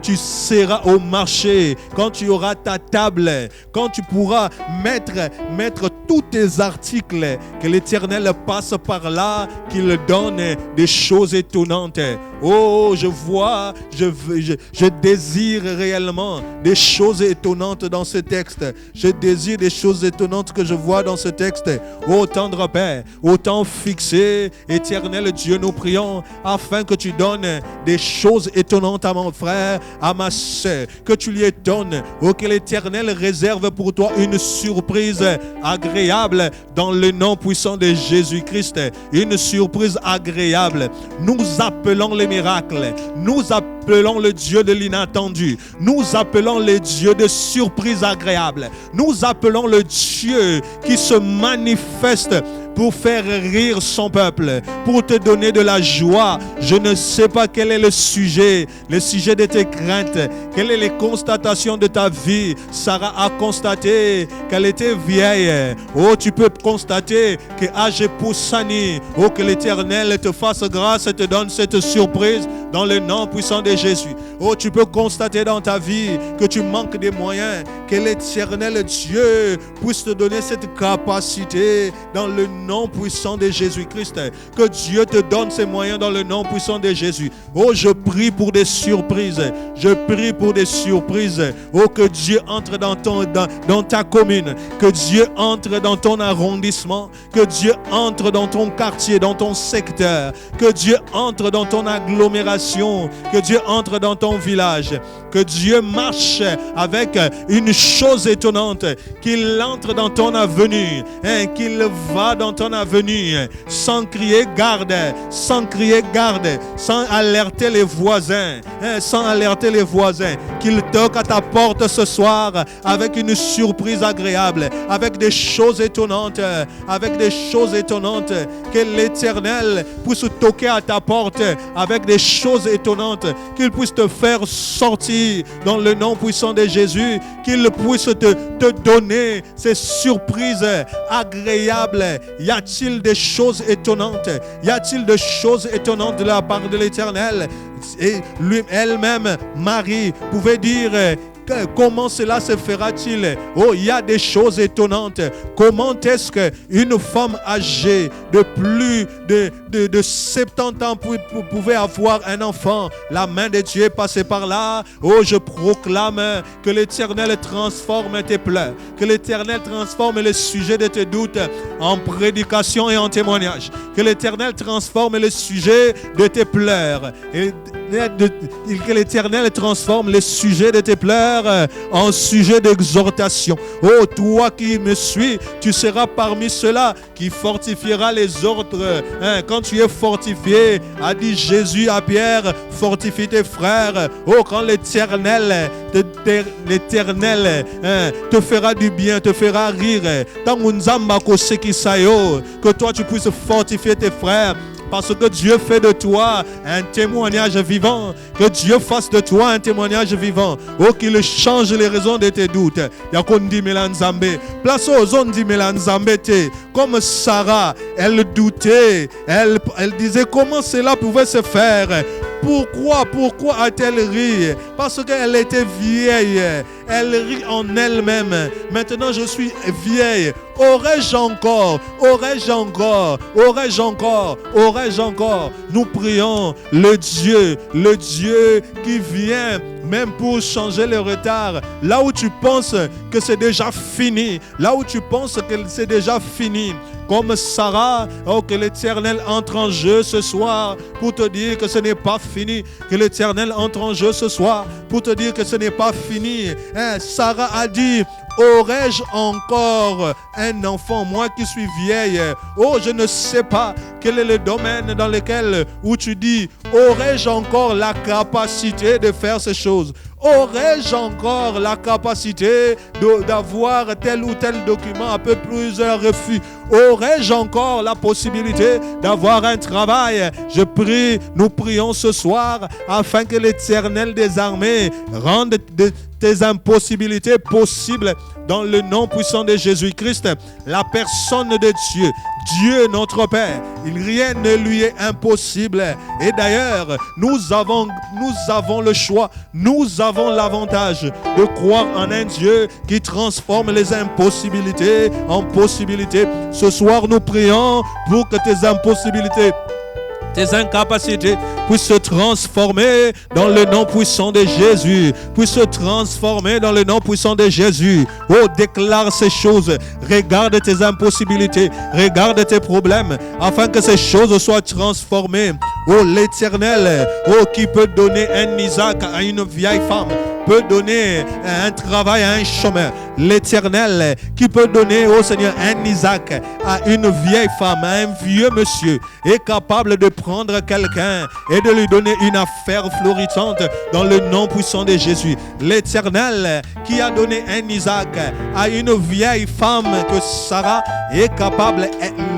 tu seras au marché, quand tu auras ta table, quand tu pourras mettre tous tes articles, que l'Éternel passe par là, qu'il donne des choses étonnantes. Oh, je vois, je désire réellement des choses étonnantes dans ce texte. Je désire des choses étonnantes que je vois dans ce texte. Oh, tendre Père, ô temps fixé, éternel Dieu, nous prions afin que tu donnes des choses étonnantes à mon frère, à ma soeur, que tu lui étonnes. Oh, que l'Éternel réserve pour toi une surprise agréable dans le nom puissant de Jésus-Christ. Une surprise agréable. Nous appelons les miracles. Nous appelons le Dieu de l'inattendu. Nous appelons le Dieu de surprise agréable. Nous appelons le Dieu qui se manifeste pour faire rire son peuple, pour te donner de la joie. Je ne sais pas quel est le sujet de tes craintes, quelles sont les constatations de ta vie. Sarah a constaté qu'elle était vieille. Oh, tu peux constater que âge poussani. Oh, que l'Éternel te fasse grâce et te donne cette surprise dans le nom puissant de Jésus. Oh, tu peux constater dans ta vie que tu manques des moyens, que l'Éternel Dieu puisse te donner cette capacité dans le nom puissant de Jésus-Christ. Que Dieu te donne ces moyens dans le nom puissant de Jésus. Oh, je prie pour des surprises. Je prie pour des surprises. Oh, que Dieu entre dans ta commune. Que Dieu entre dans ton arrondissement. Que Dieu entre dans ton quartier, dans ton secteur. Que Dieu entre dans ton agglomération. Que Dieu entre dans ton village. Que Dieu marche avec une chose étonnante. Qu'il entre dans ton avenue. Qu'il va dans ton avenue sans crier garde, sans alerter les voisins, qu'il toque à ta porte ce soir avec une surprise agréable, avec des choses étonnantes, que l'Éternel puisse toquer à ta porte avec des choses étonnantes, qu'il puisse te faire sortir dans le nom puissant de Jésus, qu'il puisse te donner ces surprises agréables. Y a-t-il des choses étonnantes? Y a-t-il des choses étonnantes de la part de l'Éternel? Et elle-même, Marie, pouvait dire... Comment cela se fera-t-il? Oh, il y a des choses étonnantes. Comment est-ce qu'une femme âgée de plus de 70 ans pouvait avoir un enfant? La main de Dieu est passée par là. Oh, je proclame que l'Éternel transforme tes pleurs, que l'Éternel transforme le sujet de tes doutes en prédication et en témoignage, que l'Éternel transforme le sujet de tes pleurs et que l'Éternel transforme le sujet de tes pleurs en sujet d'exhortation. Oh, toi qui me suis, tu seras parmi ceux-là qui fortifiera les autres. Quand tu es fortifié, a dit Jésus à Pierre, fortifie tes frères. Oh, quand l'Éternel te fera du bien, te fera rire. Que toi tu puisses fortifier tes frères. Parce que Dieu fait de toi un témoignage vivant. Que Dieu fasse de toi un témoignage vivant. Oh, qu'il change les raisons de tes doutes. Place aux zones di Melanzambe. Comme Sarah, elle doutait. Elle disait comment cela pouvait se faire. Pourquoi a-t-elle ri? Parce qu'elle était vieille. Elle rit en elle-même. Maintenant, je suis vieille. Aurais-je encore? Nous prions le Dieu qui vient même pour changer le retard. Là où tu penses que c'est déjà fini. Comme Sarah, oh, que l'Éternel entre en jeu ce soir pour te dire que ce n'est pas fini. Que l'Éternel entre en jeu ce soir pour te dire que ce n'est pas fini. Sarah a dit, aurais-je encore un enfant, moi qui suis vieille? Oh, je ne sais pas quel est le domaine dans lequel où tu dis, aurais-je encore la capacité de faire ces choses? Aurais-je encore la capacité d'avoir tel ou tel document après plusieurs refus? Aurais-je encore la possibilité d'avoir un travail? Je prie, nous prions ce soir afin que l'Éternel des armées rende tes impossibilités possibles dans le nom puissant de Jésus-Christ, la personne de Dieu. Dieu notre Père, rien ne lui est impossible. Et d'ailleurs, nous avons le choix, nous avons l'avantage de croire en un Dieu qui transforme les impossibilités en possibilités. Ce soir, nous prions pour que tes impossibilités tes incapacités puissent se transformer dans le nom puissant de Jésus. Puissent se transformer dans le nom puissant de Jésus. Oh, déclare ces choses. Regarde tes impossibilités. Regarde tes problèmes. Afin que ces choses soient transformées. Oh, l'Éternel, oh, qui peut donner un Isaac à une vieille femme, peut donner un travail à un chômeur. L'Éternel qui peut donner au Seigneur un Isaac à une vieille femme, à un vieux monsieur, est capable de prendre quelqu'un et de lui donner une affaire florissante dans le nom puissant de Jésus. L'Éternel qui a donné un Isaac à une vieille femme que Sarah est capable,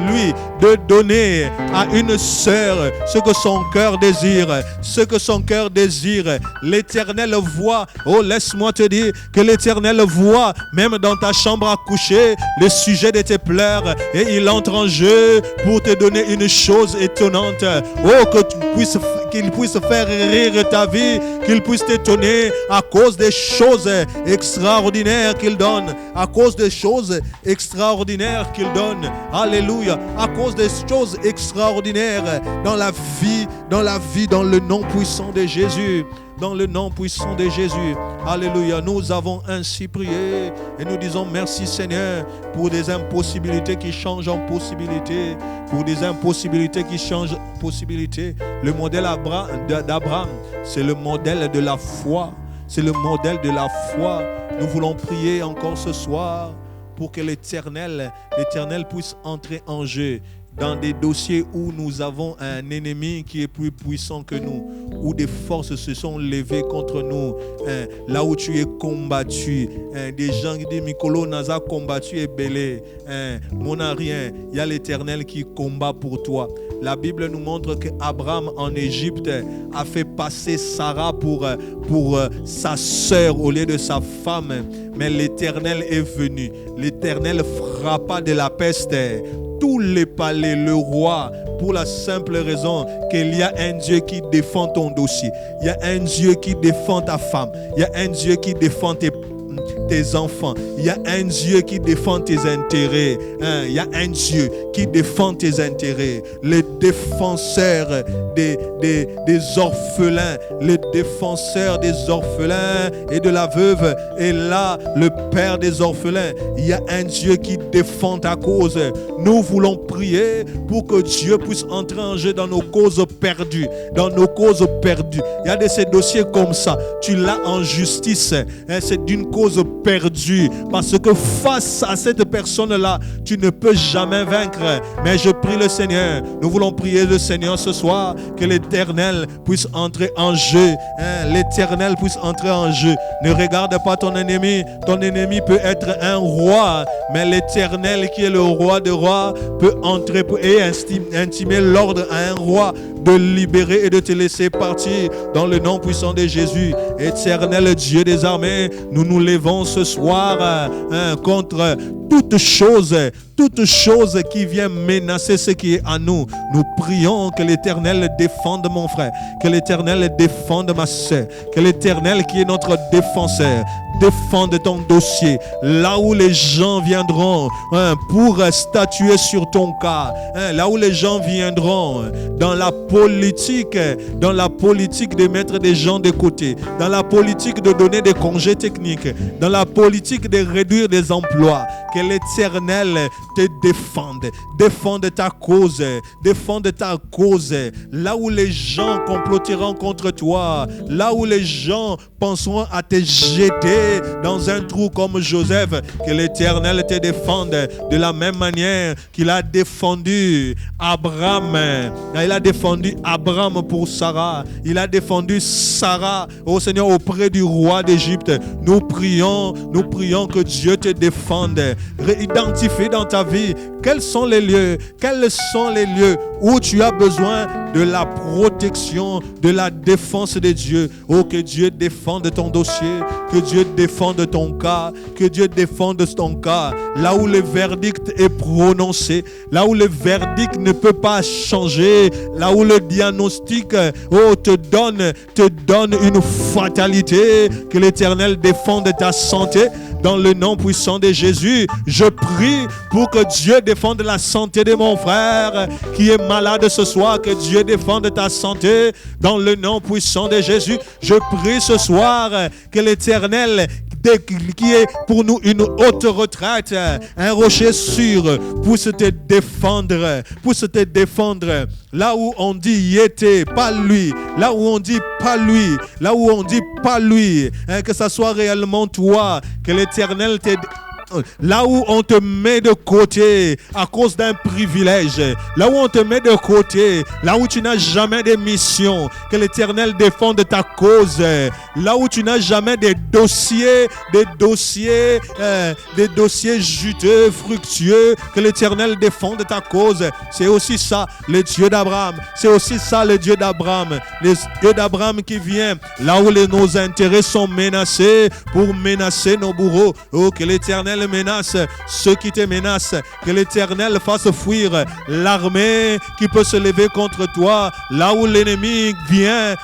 lui, de donner à une sœur ce que son cœur désire. Ce que son cœur désire. L'Éternel voit. Oh, laisse-moi te dire que l'Éternel voit même dans ta chambre à coucher le sujet de tes pleurs et il entre en jeu pour te donner une chose étonnante. Oh, qu'il puisse faire rire ta vie, qu'il puisse t'étonner à cause des choses extraordinaires qu'il donne, à cause des choses extraordinaires qu'il donne. Alléluia. À cause des choses extraordinaires dans la vie, dans le nom puissant de Jésus. Dans le nom puissant de Jésus. Alléluia. Nous avons ainsi prié et nous disons merci Seigneur pour des impossibilités qui changent en possibilités. Pour des impossibilités qui changent en possibilités. Le modèle d'Abraham, c'est le modèle de la foi. C'est le modèle de la foi. Nous voulons prier encore ce soir pour que l'Éternel puisse entrer en jeu dans des dossiers où nous avons un ennemi qui est plus puissant que nous, où des forces se sont levées contre nous, là où tu es combattu, des gens qui disent Mikolo Naza combattu et belé, mon rien, il y a l'Éternel qui combat pour toi. La Bible nous montre qu'Abraham en Égypte a fait passer Sarah pour sa sœur au lieu de sa femme, mais l'Éternel est venu. L'Éternel frappa de la peste tous les palais, le roi, pour la simple raison qu'il y a un Dieu qui défend ton dossier. Il y a un Dieu qui défend ta femme. Il y a un Dieu qui défend tes enfants. Il y a un Dieu qui défend tes intérêts. Il y a un Dieu qui défend tes intérêts. Le défenseur des orphelins, le défenseur des orphelins et de la veuve est là, le père des orphelins. Il y a un Dieu qui défend ta cause. Nous voulons prier pour que Dieu puisse entrer en jeu dans nos causes perdues. Dans nos causes perdues. Il y a de ces dossiers comme ça. Tu l'as en justice. C'est d'une cause perdue. Parce que face à cette personne-là, tu ne peux jamais vaincre. Mais je prie le Seigneur. Nous voulons prier le Seigneur ce soir. Que l'Éternel puisse entrer en jeu. L'Éternel puisse entrer en jeu. Ne regarde pas ton ennemi. Ton ennemi peut être un roi. Mais l'Éternel qui est le roi des rois peut entrer et intimer l'ordre à un roi de libérer et de te laisser partir dans le nom puissant de Jésus. Éternel Dieu des armées, nous nous levons ce soir contre toute chose qui vient menacer ce qui est à nous. Nous prions que l'Éternel défende mon frère, que l'Éternel défende ma soeur, que l'Éternel qui est notre défenseur défende ton dossier. Là où les gens viendront pour statuer sur ton cas, là où les gens viendront dans la politique de mettre des gens de côté, dans la politique de donner des congés techniques, dans la politique de réduire des emplois, que l'Éternel te défende ta cause, là où les gens comploteront contre toi, là où les gens penseront à te jeter dans un trou comme Joseph, que l'Éternel te défende de la même manière qu'il a défendu Abraham. Il a défendu Abraham pour Sarah. Il a défendu Sarah, au Seigneur, auprès du roi d'Égypte. Nous prions que Dieu te défende. Réidentifie dans ta vie quels sont les lieux où tu as besoin de la protection, de la défense de Dieu. Oh, que Dieu défende ton dossier, que Dieu défende ton cas, que Dieu défende ton cas. Là où le verdict est prononcé, là où le verdict ne peut pas changer, là où le diagnostic te donne une fatalité, que l'Éternel défende ta santé dans le nom puissant de Jésus. Je prie pour que Dieu défende la santé de mon frère qui est malade ce soir, que Dieu défende ta santé dans le nom puissant de Jésus. Je prie ce soir que l'Éternel, qui est pour nous une haute retraite, un rocher sûr, puisse te défendre, là où on dit yété, pas lui, là où on dit pas lui, là où on dit pas lui, que ça soit réellement toi, que l'Éternel t'aide. Là où on te met de côté à cause d'un privilège, là où on te met de côté, là où tu n'as jamais de mission, que l'Éternel défende ta cause, là où tu n'as jamais des dossiers juteux, fructueux, que l'Éternel défende ta cause. C'est aussi ça le Dieu d'Abraham, c'est aussi ça le Dieu d'Abraham, le Dieu d'Abraham qui vient là où nos intérêts sont menacés pour menacer nos bourreaux. Oh, que l'Éternel menace ceux qui te menacent, que l'Éternel fasse fuir l'armée qui peut se lever contre toi, là où l'ennemi vient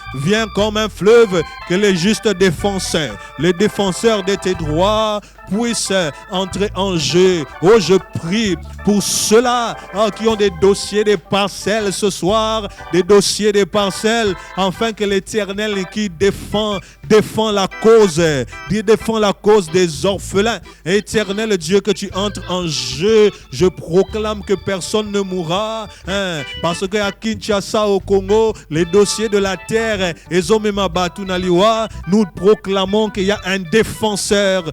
comme un fleuve, que les justes défenseurs, les défenseurs de tes droits puissent entrer en jeu. Oh, je prie pour ceux-là qui ont des dossiers, des parcelles ce soir, des dossiers, des parcelles, afin que l'Éternel qui défend la cause des orphelins. Éternel Dieu, que tu entres en jeu. Je proclame que personne ne mourra, parce qu'à Kinshasa, au Congo, les dossiers de la terre, nous proclamons qu'il y a un défenseur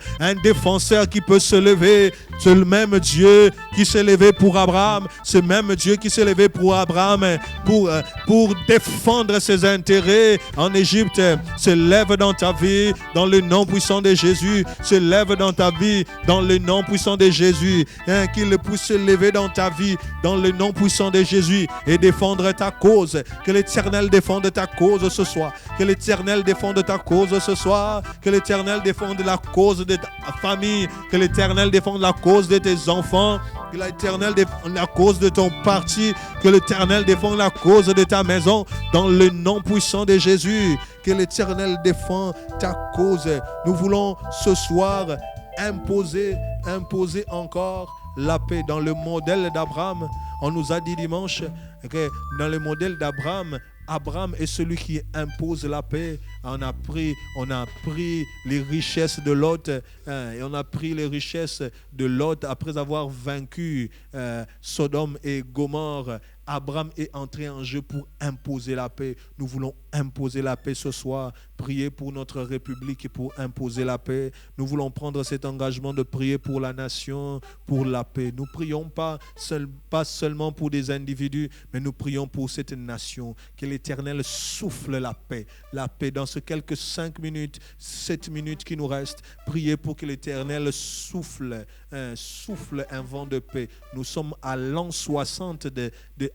qui peut se lever. C'est le même Dieu qui s'est levé pour Abraham, ce même Dieu qui s'est levé pour Abraham pour défendre ses intérêts en Égypte, se lève dans ta vie dans le nom puissant de Jésus. Se lève dans ta vie dans le nom puissant de Jésus. Qu'il puisse se lever dans ta vie dans le nom puissant de Jésus et défendre ta cause. Que l'Éternel défende ta cause ce soir. Que l'Éternel défende ta cause ce soir. Que l'Éternel défende la cause de ta famille. Que l'Éternel défende la cause de tes enfants. Que l'Éternel défende la cause de ton parti. Que l'Éternel défende la cause de ta maison dans le nom puissant de Jésus. Que l'Éternel défend ta cause. Nous voulons ce soir imposer encore la paix dans le modèle d'Abraham. On nous a dit dimanche que dans le modèle d'Abraham, Abraham est celui qui impose la paix. On a pris les richesses de Lot et on a pris les richesses de Lot après avoir vaincu Sodome et Gomorrhe. Abraham est entré en jeu pour imposer la paix. Nous voulons imposer la paix ce soir. Prier pour notre République et pour imposer la paix. Nous voulons prendre cet engagement de prier pour la nation, pour la paix. Nous ne prions pas seulement pour des individus, mais nous prions pour cette nation. Que l'Éternel souffle la paix dans ces quelques 5 minutes, 7 minutes qui nous restent. Priez pour que l'Éternel souffle un vent de paix. Nous sommes à l'an 60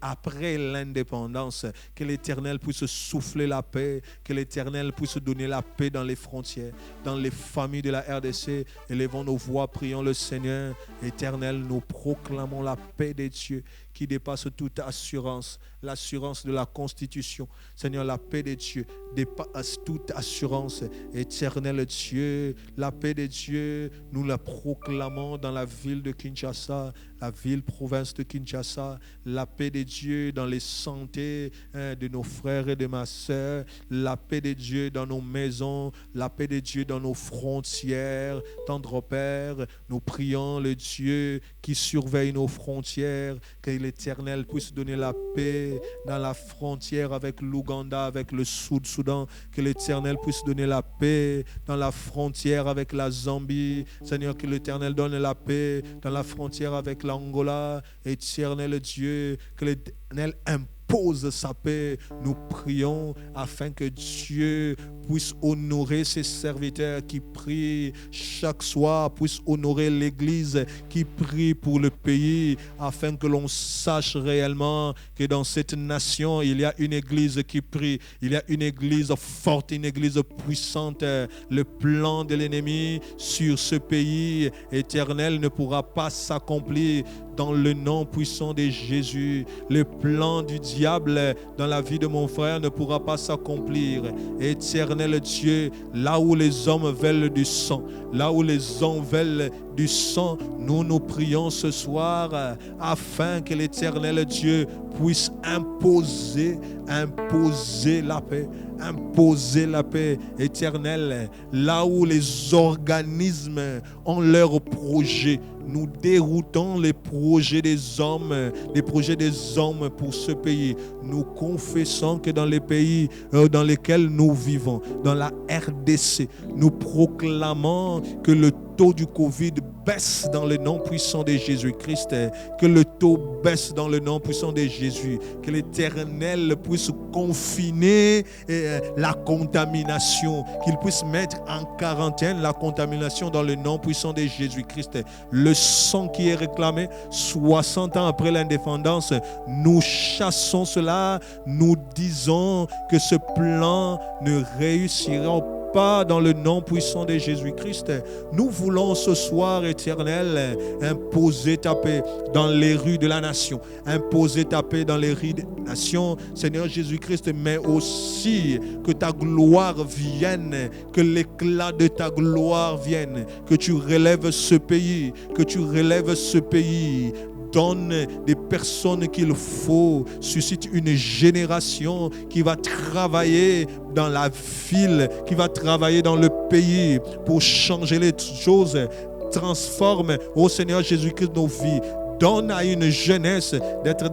après l'indépendance. Que l'Éternel puisse souffler la paix, que l'Éternel puisse donner la paix dans les frontières, dans les familles de la RDC. Élevons nos voix, prions le Seigneur. Éternel, nous proclamons la paix des dieux qui dépasse toute assurance, l'assurance de la Constitution. Seigneur, la paix des dieux dépasse toute assurance. Éternel Dieu, la paix des dieux, nous la proclamons dans la ville de Kinshasa, la ville-province de Kinshasa, la paix des dieux dans les santé de nos frères et de ma sœur, la paix des dieux dans nos maisons, la paix des dieux dans nos frontières. Tendre Père, nous prions le Dieu qui surveille nos frontières, que l'Éternel puisse donner la paix dans la frontière avec l'Ouganda, avec le Sud-Soudan, que l'Éternel puisse donner la paix dans la frontière avec la Zambie. Seigneur, que l'Éternel donne la paix dans la frontière avec l'Angola. Éternel Dieu, que l'Éternel impose sa paix. Nous prions afin que Dieu puisse honorer ses serviteurs qui prient chaque soir, puisse honorer l'Église qui prie pour le pays, afin que l'on sache réellement que dans cette nation, il y a une Église qui prie, il y a une Église forte, une Église puissante. Le plan de l'ennemi sur ce pays éternel ne pourra pas s'accomplir dans le nom puissant de Jésus. Le plan du diable dans la vie de mon frère ne pourra pas s'accomplir. Éternel éternel Dieu, là où les hommes veulent du sang, là où les hommes veulent du sang, nous prions ce soir afin que l'éternel Dieu puisse imposer la paix éternelle, là où les organismes ont leurs projets. Nous déroutons les projets des hommes pour ce pays. Nous confessons que dans les pays dans lesquels nous vivons, dans la RDC, nous proclamons que le taux du Covid baisse dans le nom puissant de Jésus-Christ, que le taux baisse dans le nom puissant de Jésus, que l'Éternel puisse confiner la contamination, qu'il puisse mettre en quarantaine la contamination dans le nom puissant de Jésus-Christ. Le sang qui est réclamé 60 ans après l'indépendance, nous chassons cela, nous disons que ce plan ne réussira pas dans le nom puissant de Jésus-Christ. Nous voulons ce soir, éternel, imposer ta paix dans les rues de la nation, imposer ta paix dans les rues de la nation, Seigneur Jésus-Christ, mais aussi que ta gloire vienne, que l'éclat de ta gloire vienne, que tu relèves ce pays, donne des personnes qu'il faut, suscite une génération qui va travailler dans la ville, qui va travailler dans le pays pour changer les choses, transforme, ô Seigneur Jésus-Christ, nos vies. Donne à une jeunesse d'être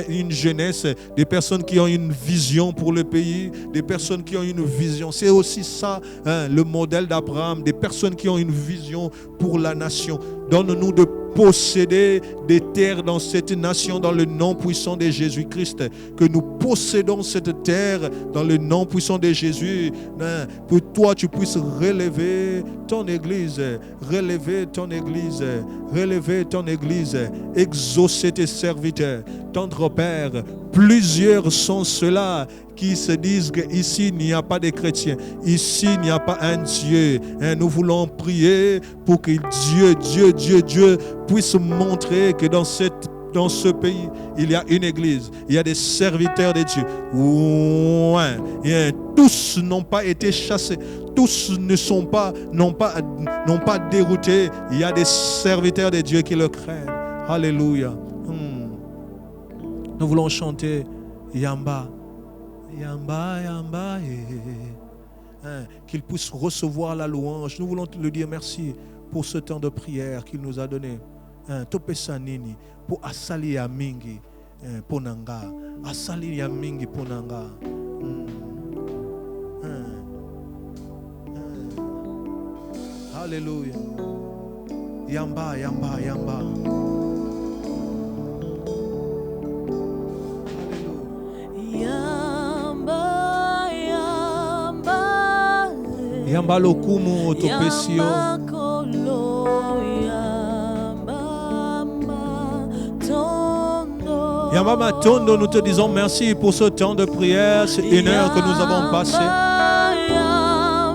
une jeunesse, des personnes qui ont une vision pour le pays, des personnes qui ont une vision. C'est aussi ça, le modèle d'Abraham, des personnes qui ont une vision pour la nation. Donne-nous de posséder des terres dans cette nation dans le nom puissant de Jésus-Christ, que nous possédons cette terre dans le nom puissant de Jésus, pour toi tu puisses relever ton église, exaucer tes serviteurs. Tendre Père, plusieurs sont ceux-là qui se disent qu'ici il n'y a pas de chrétiens, ici il n'y a pas un Dieu. Nous voulons prier pour que Dieu puisse montrer que dans ce pays, il y a une église, il y a des serviteurs de Dieu. Tous n'ont pas été chassés, tous n'ont pas dérouté. Il y a des serviteurs de Dieu qui le craignent. Alléluia. Nous voulons chanter Yamba, Yamba, Yamba, qu'il puisse recevoir la louange. Nous voulons le dire merci pour ce temps de prière qu'il nous a donné. Topesa nini pour asali ya mingi ponanga, asali ya mingi ponanga. Alléluia. Yamba, Yamba, Yamba. Yamba lokumu topesio. Yamba Matondo, nous te disons merci pour ce temps de prière, c'est une heure que nous avons passée.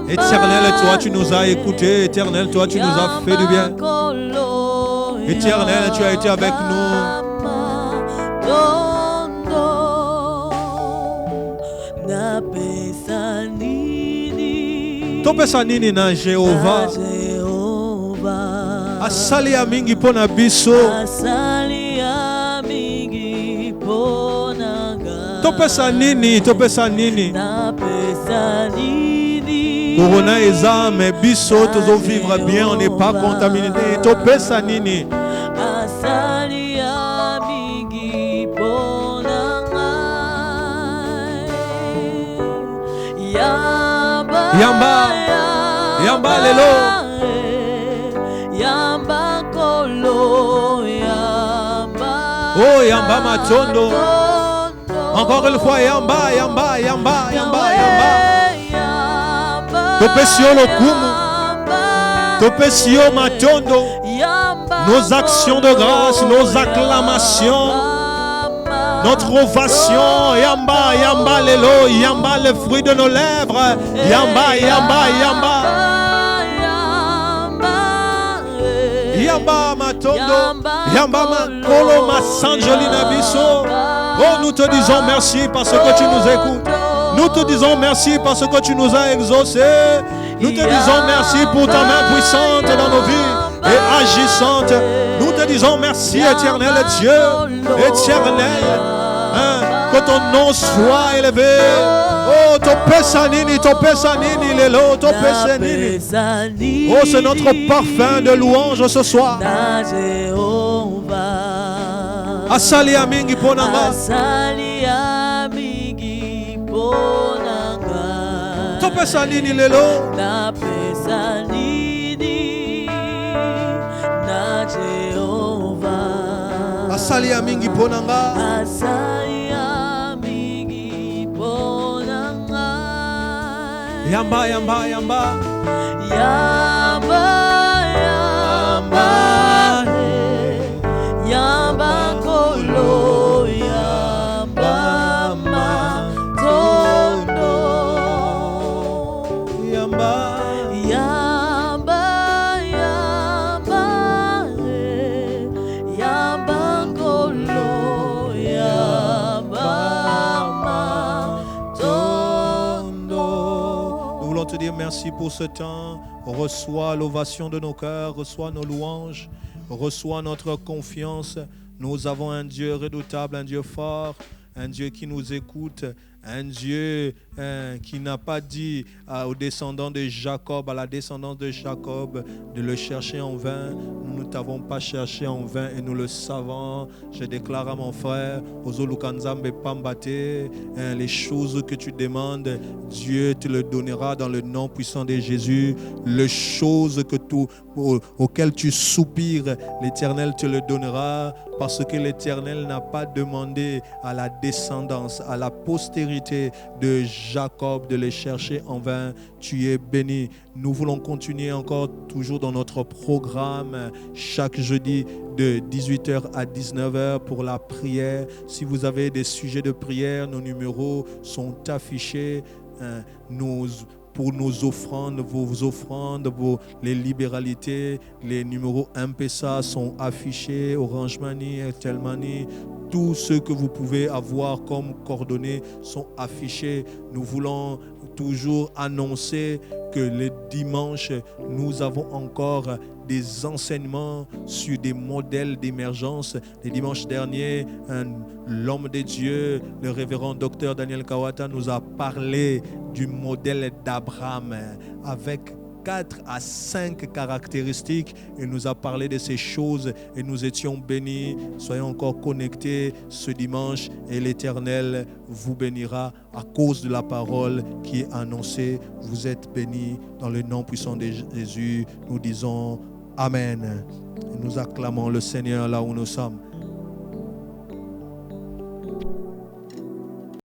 Éternel, toi tu nous as écoutés, Éternel, toi tu nous as fait du bien. Éternel, tu as été avec nous. Topesa nini na Jehova, asali ya mingi pona biso, topesa nini, Corona eza mais biso tozo vivre bien, on n'est pas contaminé. Topesa nini, Yamba lelo, Yamba kolo, Yamba. Oh Yamba Matondo. Encore une fois Yamba. Topesio lokumu, Topesio Matondo. Nos actions de grâce, nos acclamations, notre ovation, Yamba lelo, Yamba le fruit de nos lèvres, Yamba Matondo, Yamba Makolo Masanjolina Biso. Oh, nous te disons merci parce que tu nous écoutes. Nous te disons merci parce que tu nous as exaucés. Nous te disons merci pour ta main puissante dans nos vies et agissante. Nous te disons merci, éternel Dieu, éternel. Que ton nom soit élevé. Oh, Topesanini, Lelo, Topesanini. Oh, c'est notre parfum de louange ce soir. Asali amingi ponanga. Topesanini lelo. Asali amingi ponanga. Yamba, yamba, yamba. Yamba, yamba, yamba kolo, yamba matondo. Yamba, yamba, yamba, yamba kolo, yamba matondo. Nous voulons te dire merci pour ce temps. Reçois l'ovation de nos cœurs, reçois nos louanges, reçois notre confiance. Nous avons un Dieu redoutable, un Dieu fort, un Dieu qui nous écoute, un Dieu qui n'a pas dit aux descendants de Jacob, à la descendance de Jacob, de le chercher en vain. Nous ne t'avons pas cherché en vain et nous le savons. Je déclare à mon frère, Ozolukanzambe Pambate, les choses que tu demandes, Dieu te le donnera dans le nom puissant de Jésus. Les choses auxquelles tu soupires, l'Éternel te le donnera, parce que l'Éternel n'a pas demandé à la descendance, à la postérité de Jacob de les chercher en vain. Tu es béni. Nous voulons continuer encore toujours dans notre programme chaque jeudi de 18h à 19h pour la prière. Si vous avez des sujets de prière, nos numéros sont affichés. Pour nos offrandes, vos offrandes, les libéralités, les numéros M-Pesa sont affichés, Orange Money, Airtel Money, tout ce que vous pouvez avoir comme coordonnées sont affichés. Nous voulons toujours annoncer que les dimanches, nous avons encore des enseignements sur des modèles d'émergence. Les dimanches derniers, l'homme de Dieu, le révérend docteur Daniel Kawata, nous a parlé du modèle d'Abraham avec 4 à 5 caractéristiques et nous a parlé de ces choses et nous étions bénis. Soyons encore connectés ce dimanche et l'Éternel vous bénira à cause de la parole qui est annoncée. Vous êtes bénis dans le nom puissant de Jésus. Nous disons Amen. Et nous acclamons le Seigneur là où nous sommes.